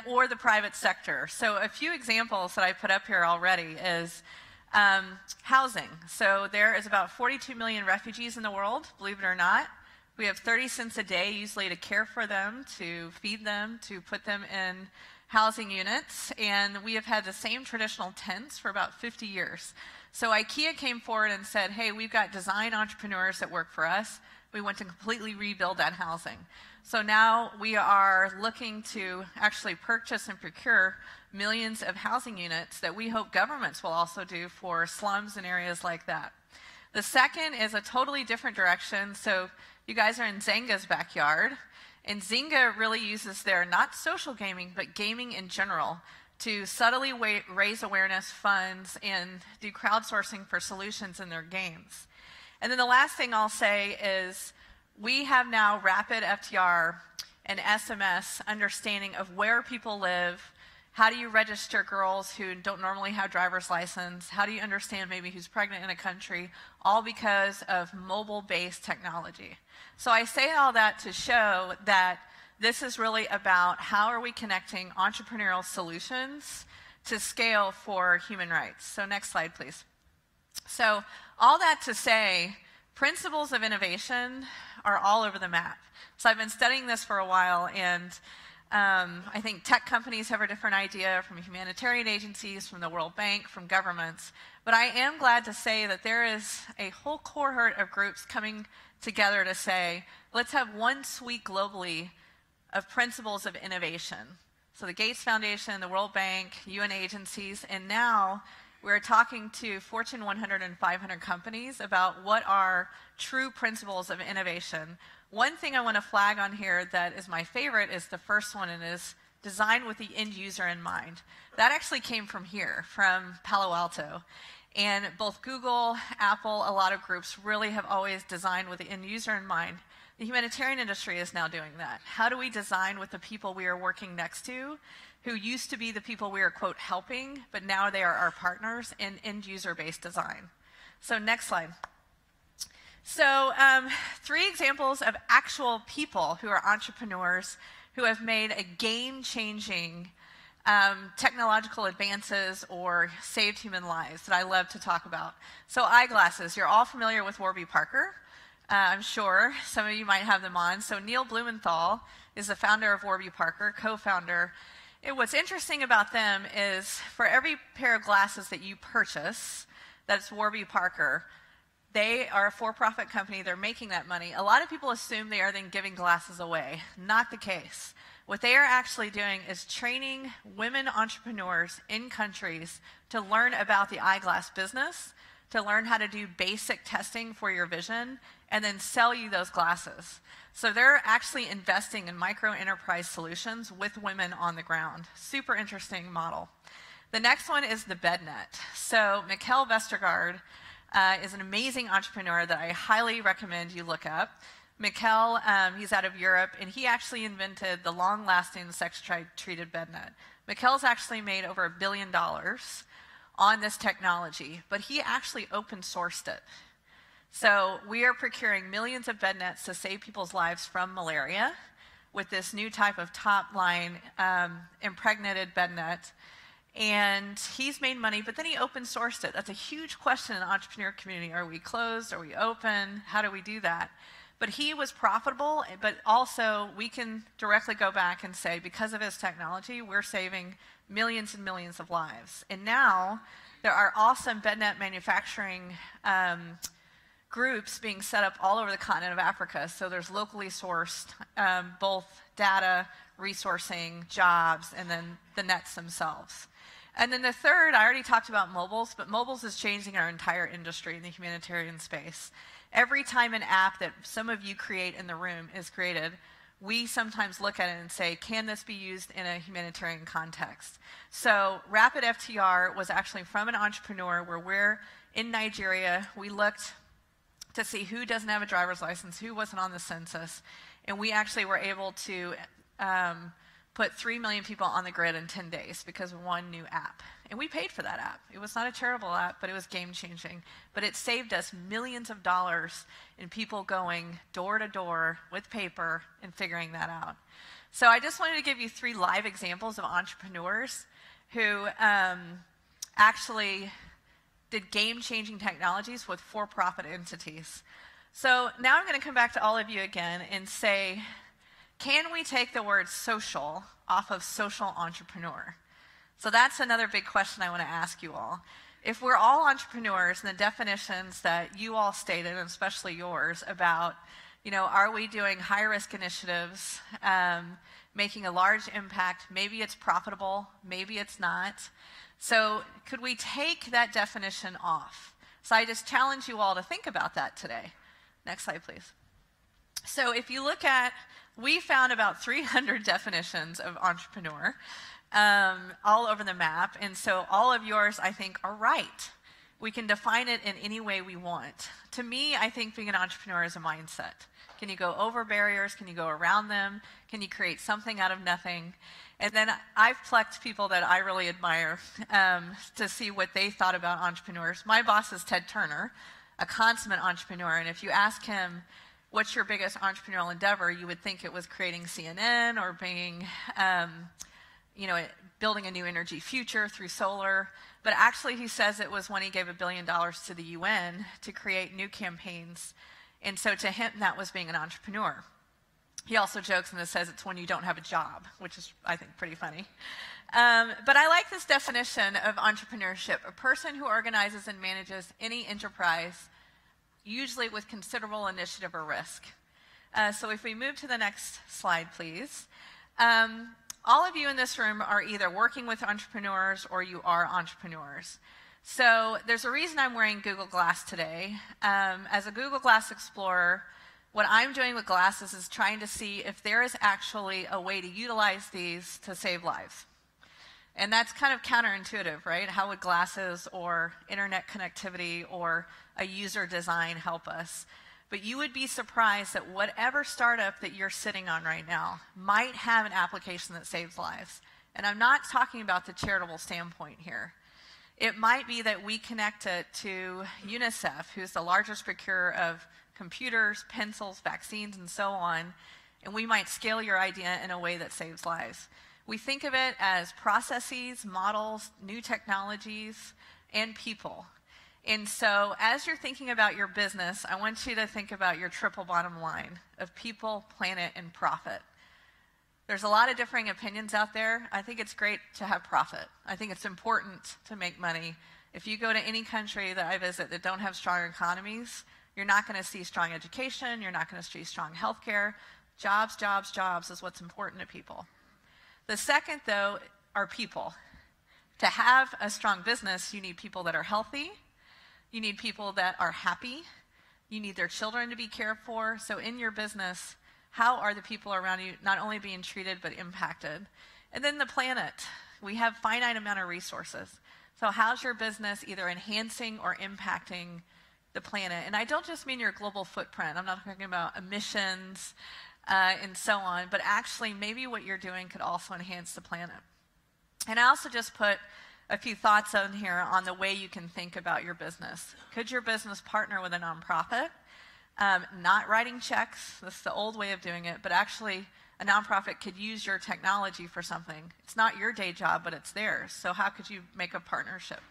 or the private sector. So a few examples that I put up here already is housing. So there is about 42 million refugees in the world, believe it or not. We have 30 cents a day usually to care for them, to feed them, to put them in housing units, and we have had the same traditional tents for about 50 years. So IKEA came forward and said, hey, we've got design entrepreneurs that work for us. We want to completely rebuild that housing. So now we are looking to actually purchase and procure millions of housing units that we hope governments will also do for slums and areas like that. The second is a totally different direction. So you guys are in Zynga's backyard. And Zynga really uses their, not social gaming, but gaming in general, to subtly raise awareness, funds, and do crowdsourcing for solutions in their games. And then the last thing I'll say is we have now rapid FTR and SMS understanding of where people live. How do you register girls who don't normally have driver's license? How do you understand maybe who's pregnant in a country? All because of mobile-based technology. So I say all that to show that this is really about how are we connecting entrepreneurial solutions to scale for human rights. So next slide, please. So all that to say, principles of innovation are all over the map. So I've been studying this for a while, and I think tech companies have a different idea from humanitarian agencies, from the World Bank, from governments. But I am glad to say that there is a whole cohort of groups coming together to say, let's have one suite globally of principles of innovation. So the Gates Foundation, the World Bank, UN agencies, and now we're talking to Fortune 100 and 500 companies about what are true principles of innovation. One thing I want to flag on here that is my favorite is the first one, and is designed with the end user in mind. That actually came from here, from Palo Alto. And both Google, Apple, a lot of groups really have always designed with the end user in mind. The humanitarian industry is now doing that. How do we design with the people we are working next to, who used to be the people we are, quote, helping, but now they are our partners in end user-based design. So next slide. So 3 examples of actual people who are entrepreneurs who have made a game-changing technological advances or saved human lives that I love to talk about. So eyeglasses, you're all familiar with Warby Parker. I'm sure some of you might have them on. So Neil Blumenthal is the founder of Warby Parker, co-founder. And what's interesting about them is for every pair of glasses that you purchase, that's Warby Parker, they are a for-profit company. They're making that money. A lot of people assume they are then giving glasses away. Not the case. What they are actually doing is training women entrepreneurs in countries to learn about the eyeglass business, to learn how to do basic testing for your vision, and then sell you those glasses. So they're actually investing in micro-enterprise solutions with women on the ground. Super interesting model. The next one is the BedNet. So Mikkel Vestergaard is an amazing entrepreneur that I highly recommend you look up. Mikkel, he's out of Europe, and he actually invented the long-lasting sex-treated BedNet. Mikkel's actually made over $1 billion on this technology, but he actually open-sourced it. So we are procuring millions of bed nets to save people's lives from malaria with this new type of top-line impregnated bed net. And he's made money, but then he open-sourced it. That's a huge question in the entrepreneur community. Are we closed? Are we open? How do we do that? But he was profitable, but also we can directly go back and say, because of his technology, we're saving millions and millions of lives. And now there are awesome bednet manufacturing groups being set up all over the continent of Africa. So there's locally sourced both data, resourcing, jobs, and then the nets themselves. And then the third, I already talked about mobiles, but mobiles is changing our entire industry in the humanitarian space. Every time an app that some of you create in the room is created, we sometimes look at it and say, can this be used in a humanitarian context? So Rapid FTR was actually from an entrepreneur where we're in Nigeria. We looked to see who doesn't have a driver's license, who wasn't on the census, and we actually were able to put 3 million people on the grid in 10 days because of one new app. And we paid for that app. It was not a terrible app, but it was game-changing. But it saved us millions of dollars in people going door to door with paper and figuring that out. So I just wanted to give you 3 live examples of entrepreneurs who actually did game-changing technologies with for-profit entities. So now I'm going to come back to all of you again and say, can we take the word social off of social entrepreneur? So that's another big question I want to ask you all. If we're all entrepreneurs, and the definitions that you all stated, and especially yours, about, are we doing high-risk initiatives, making a large impact? Maybe it's profitable, maybe it's not. So could we take that definition off? So I just challenge you all to think about that today. Next slide, please. So if you look at, we found about 300 definitions of entrepreneur all over the map, and so all of yours, I think, are right. We can define it in any way we want. To me, I think being an entrepreneur is a mindset. Can you go over barriers? Can you go around them? Can you create something out of nothing? And then I've plucked people that I really admire to see what they thought about entrepreneurs. My boss is Ted Turner, a consummate entrepreneur, and if you ask him, what's your biggest entrepreneurial endeavor, you would think it was creating CNN or being, building a new energy future through solar. but actually he says it was when he gave $1 billion to the UN to create new campaigns. And so to him, that was being an entrepreneur. He also jokes and says it's when you don't have a job, which is, I think, pretty funny. But I like this definition of entrepreneurship: a person who organizes and manages any enterprise, usually with considerable initiative or risk. So if we move to the next slide, please. All of you in this room are either working with entrepreneurs or you are entrepreneurs. So there's a reason I'm wearing Google Glass today. As a Google Glass explorer, what I'm doing with glasses is trying to see if there is actually a way to utilize these to save lives. And that's kind of counterintuitive, right? How would glasses or internet connectivity or a user design help us? But you would be surprised that whatever startup that you're sitting on right now might have an application that saves lives. And I'm not talking about the charitable standpoint here. It might be that we connect it to UNICEF, who's the largest procurer of computers, pencils, vaccines, and so on, and we might scale your idea in a way that saves lives. We think of it as processes, models, new technologies, and people. And so as you're thinking about your business, I want you to think about your triple bottom line of people, planet, and profit. There's a lot of differing opinions out there. I think it's great to have profit. I think it's important to make money. If you go to any country that I visit that don't have strong economies, you're not going to see strong education. You're not going to see strong healthcare. Jobs, jobs, jobs is what's important to people. The second, though, are people. To have a strong business, you need people that are healthy. You need people that are happy. You need their children to be cared for. So in your business, how are the people around you not only being treated but impacted? And then the planet. We have finite amount of resources. So how's your business either enhancing or impacting the planet? And I don't just mean your global footprint. I'm not talking about emissions and so on, but actually maybe what you're doing could also enhance the planet. And I also just put a few thoughts on here on the way you can think about your business. Could your business partner with a nonprofit? Not writing checks, this is the old way of doing it, but actually a nonprofit could use your technology for something. It's not your day job, but it's theirs. So how could you make a partnership?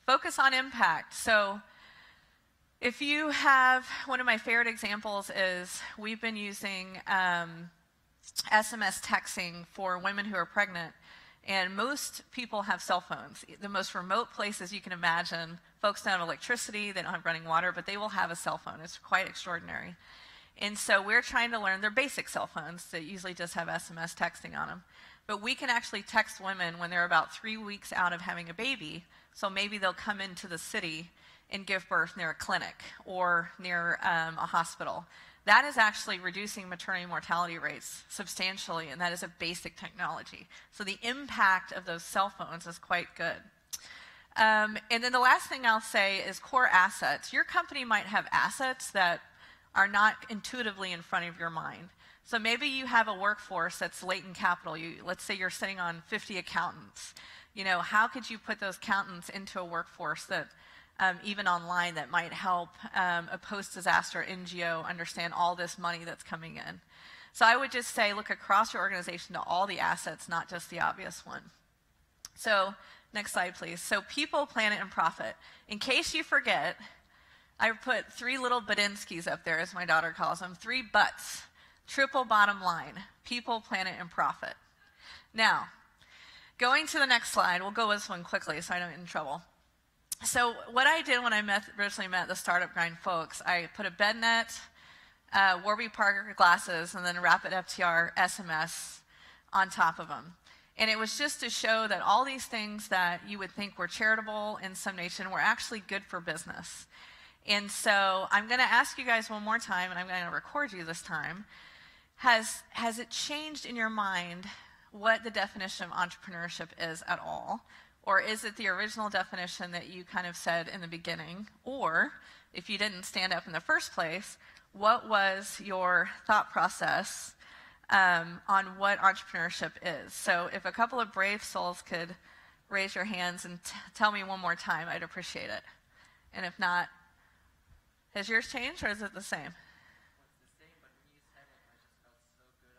Focus on impact. So if you have, one of my favorite examples is we've been using SMS texting for women who are pregnant, and most people have cell phones. The most remote places you can imagine, folks don't have electricity, they don't have running water, but they will have a cell phone. It's quite extraordinary. And so we're trying to learn their basic cell phones that usually just have SMS texting on them. But we can actually text women when they're about 3 weeks out of having a baby, so maybe they'll come into the city and give birth near a clinic or near a hospital. That is actually reducing maternity mortality rates substantially, and that is a basic technology. So the impact of those cell phones is quite good. And then the last thing I'll say is core assets. Your company might have assets that are not intuitively in front of your mind. So maybe you have a workforce that's latent capital. Let's say you're sitting on 50 accountants. You know, how could you put those accountants into a workforce that even online that might help a post-disaster NGO understand all this money that's coming in? So I would just say look across your organization to all the assets, not just the obvious one. So next slide, please. So people, planet, and profit. In case you forget, I put 3 little Badinskis up there, as my daughter calls them, 3 butts. Triple bottom line, people, planet, and profit. Now, going to the next slide, we'll go this one quickly so I don't get in trouble. So what I did when I originally met the Startup Grind folks, I put a bed net, Warby Parker glasses, and then a Rapid FTR SMS on top of them. And it was just to show that all these things that you would think were charitable in some nation were actually good for business. And so I'm going to ask you guys one more time, and I'm going to record you this time. Has it changed in your mind what the definition of entrepreneurship is at all? Or is it the original definition that you kind of said in the beginning? Or, if you didn't stand up in the first place, what was your thought process on what entrepreneurship is? So if a couple of brave souls could raise your hands and tell me one more time, I'd appreciate it. And if not, has yours changed or is it the same?
Well, it's the same, but when you said it, I just felt so good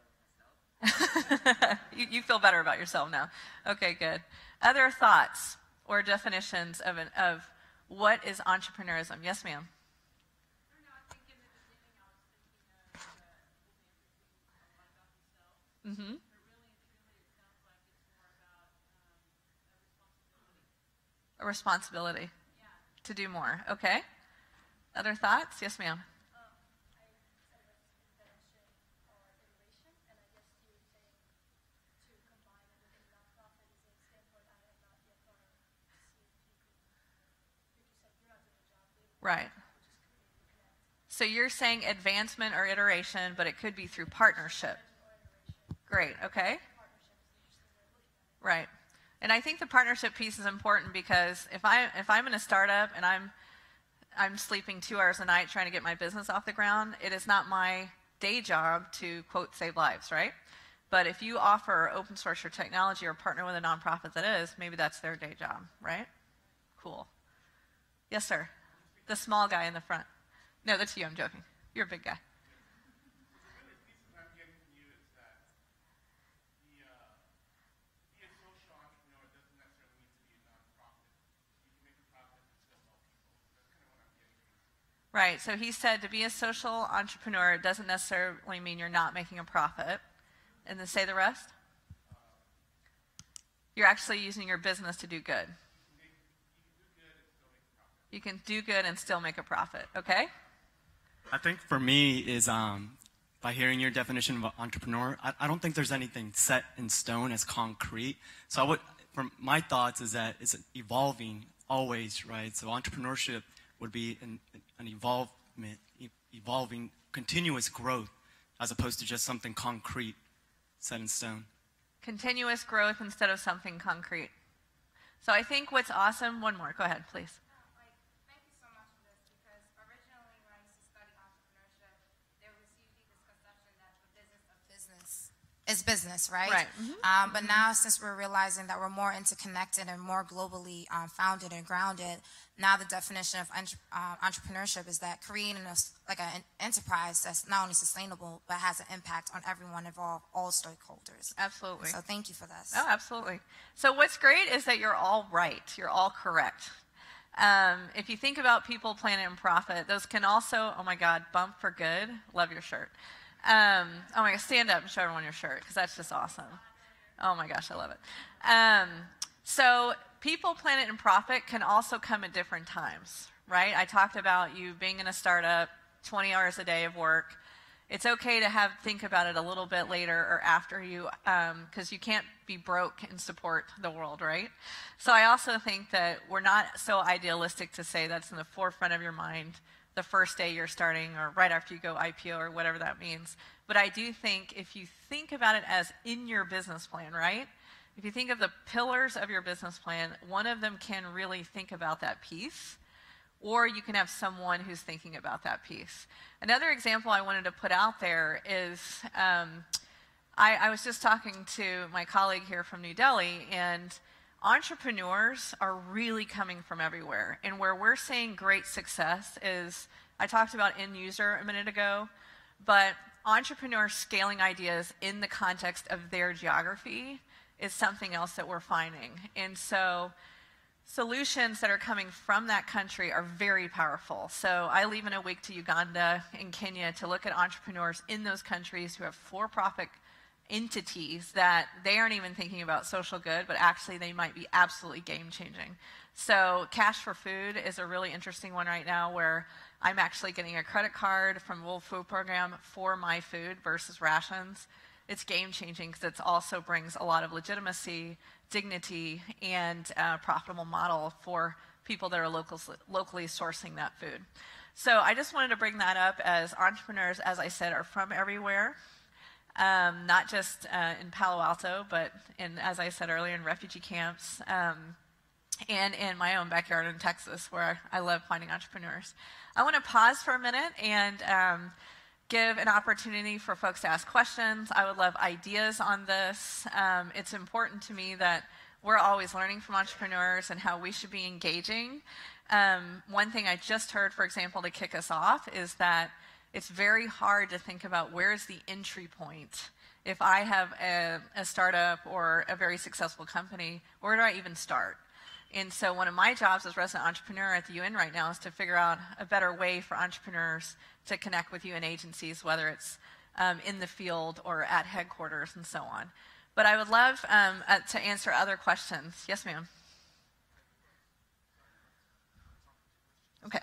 about myself.
You feel better about yourself now. Okay, good. Other thoughts? or definitions of what is entrepreneurism? Yes, ma'am. Mm-hmm. A responsibility to do more. Okay. Other thoughts? Yes, ma'am. Right. So you're saying advancement or iteration, but it could be through partnership. Great. Okay. Right. And I think the partnership piece is important because if I'm in a startup and I'm sleeping 2 hours a night trying to get my business off the ground, it is not my day job to, quote, save lives, right? But if you offer open source your technology or partner with a nonprofit that is, maybe that's their day job, right? Cool. Yes, sir. The small guy in the front. No, that's you. I'm joking. You're a big guy. Right, so he said to be a social entrepreneur doesn't necessarily mean you're not making a profit. And then say the rest. You're actually using your business to do good. You can do good and still make a profit, okay?
I think for me is by hearing your definition of an entrepreneur, I don't think there's anything set in stone as concrete. So from my thoughts is that it's evolving always, right? So entrepreneurship would be an evolving, continuous growth, as opposed to just something concrete, set in stone.
Continuous growth instead of something concrete. So I think what's awesome, one more, go ahead, please.
Thank you so much for this, because originally when I used to study entrepreneurship, there was usually this conception that the business of business is business, right?
Right. Mm-hmm.
But now, since we're realizing that we're more interconnected and more globally founded and grounded, now the definition of entrepreneurship is that creating an enterprise that's not only sustainable but has an impact on everyone involved, all stakeholders.
Absolutely.
So thank you for this.
Oh, absolutely. So what's great is that you're all right. You're all correct. If you think about people, planet, and profit, those can also, oh my God, bump for good. Love your shirt. Oh my gosh, stand up and show everyone your shirt, because that's just awesome. Oh my gosh, I love it. So people, planet, and profit can also come at different times, right? I talked about you being in a startup, 20 hours a day of work. It's okay to think about it a little bit later or after you, because you can't be broke and support the world, right? So I also think that we're not so idealistic to say that's in the forefront of your mind the first day you're starting or right after you go IPO or whatever that means. But I do think if you think about it as in your business plan, right? If you think of the pillars of your business plan, one of them can really think about that piece, or you can have someone who's thinking about that piece. Another example I wanted to put out there is I was just talking to my colleague here from New Delhi, and entrepreneurs are really coming from everywhere. And where we're seeing great success is, I talked about end user a minute ago, but entrepreneurs scaling ideas in the context of their geography is something else that we're finding. And so solutions that are coming from that country are very powerful. So I leave in a week to Uganda and Kenya to look at entrepreneurs in those countries who have for-profit entities that they aren't even thinking about social good, but actually they might be absolutely game-changing. So Cash for Food is a really interesting one right now, where I'm actually getting a credit card from World Food Program for my food versus rations. It's game-changing because it also brings a lot of legitimacy, dignity, and profitable model for people that are locally sourcing that food. So I just wanted to bring that up, as entrepreneurs, as I said, are from everywhere. Not just in Palo Alto, but as I said earlier, in refugee camps, and in my own backyard in Texas, where I love finding entrepreneurs. I want to pause for a minute and give an opportunity for folks to ask questions. I would love ideas on this. It's important to me that we're always learning from entrepreneurs and how we should be engaging. One thing I just heard, for example, to kick us off, is that it's very hard to think about where's the entry point. If I have a startup or a very successful company, where do I even start? And so one of my jobs as resident entrepreneur at the UN right now is to figure out a better way for entrepreneurs to connect with UN agencies, whether it's in the field or at headquarters and so on. But I would love to answer other questions. Yes, ma'am. Okay.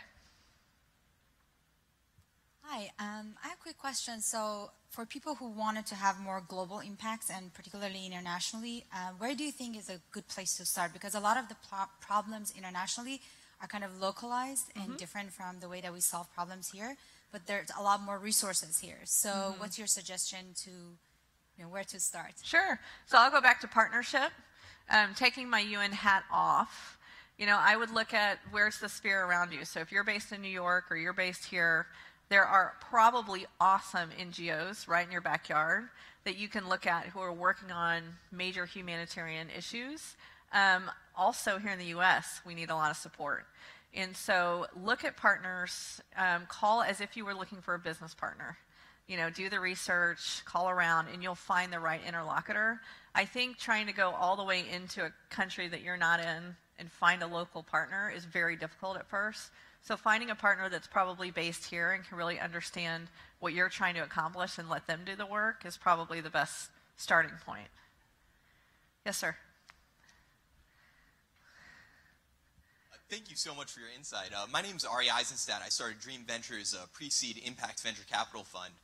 Hi, I have a quick question. So for people who wanted to have more global impacts and particularly internationally, where do you think is a good place to start? Because a lot of the problems internationally are kind of localized and different from the way that we solve problems here, but there's a lot more resources here. So what's your suggestion to, where to start?
Sure. So I'll go back to partnership. Taking my UN hat off, I would look at where's the sphere around you. So if you're based in New York or you're based here, there are probably awesome NGOs right in your backyard that you can look at who are working on major humanitarian issues. Also here in the US, we need a lot of support. And so look at partners, call as if you were looking for a business partner. Do the research, call around, and you'll find the right interlocutor. I think trying to go all the way into a country that you're not in and find a local partner is very difficult at first. So finding a partner that's probably based here and can really understand what you're trying to accomplish and let them do the work is probably the best starting point. Yes, sir.
Thank you so much for your insight. My name is Ari Eisenstadt. I started Dream Ventures, a pre-seed impact venture capital fund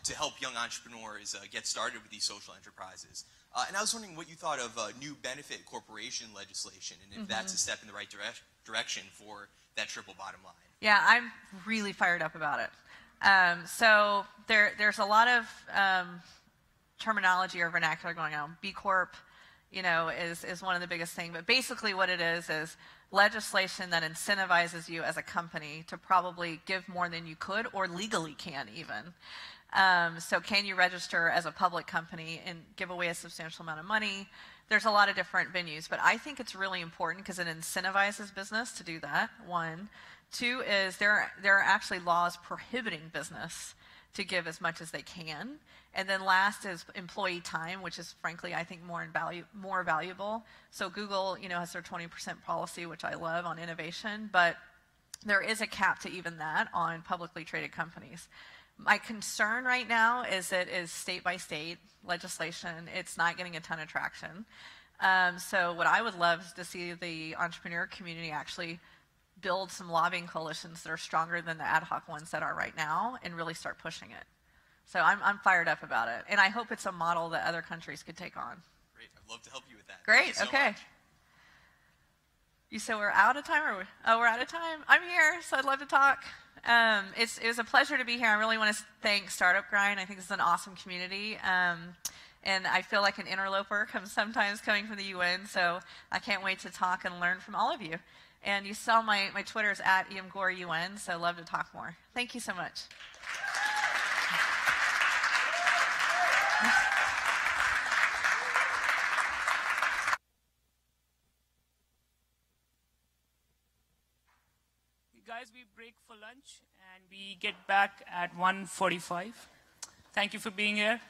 to help young entrepreneurs get started with these social enterprises. And I was wondering what you thought of new benefit corporation legislation and if that's a step in the right direction for that triple bottom line.
Yeah, I'm really fired up about it. So there's a lot of terminology or vernacular going on. B Corp, is one of the biggest things. But basically what it is legislation that incentivizes you as a company to probably give more than you could or legally can even. So can you register as a public company and give away a substantial amount of money? There's a lot of different venues, but I think it's really important because it incentivizes business to do that, one. Two is there are actually laws prohibiting business to give as much as they can. And then last is employee time, which is frankly, I think, more valuable. So Google, has their 20% policy, which I love, on innovation, but there is a cap to even that on publicly traded companies. My concern right now is it is state by state legislation. It's not getting a ton of traction. So what I would love is to see the entrepreneur community actually build some lobbying coalitions that are stronger than the ad hoc ones that are right now and really start pushing it. So I'm fired up about it. And I hope it's a model that other countries could take on.
Great. I'd love to help you with that.
Great.
So
okay.
Much.
You said we're out of time? We're out of time? I'm here, so I'd love to talk. It was a pleasure to be here. I really want to thank Startup Grind. I think this is an awesome community. And I feel like an interloper sometimes coming from the UN, so I can't wait to talk and learn from all of you. And you saw my Twitter is @EMGoreUN, so I'd love to talk more. Thank you so much.
Guys, we break for lunch and we get back at 1:45. Thank you for being here.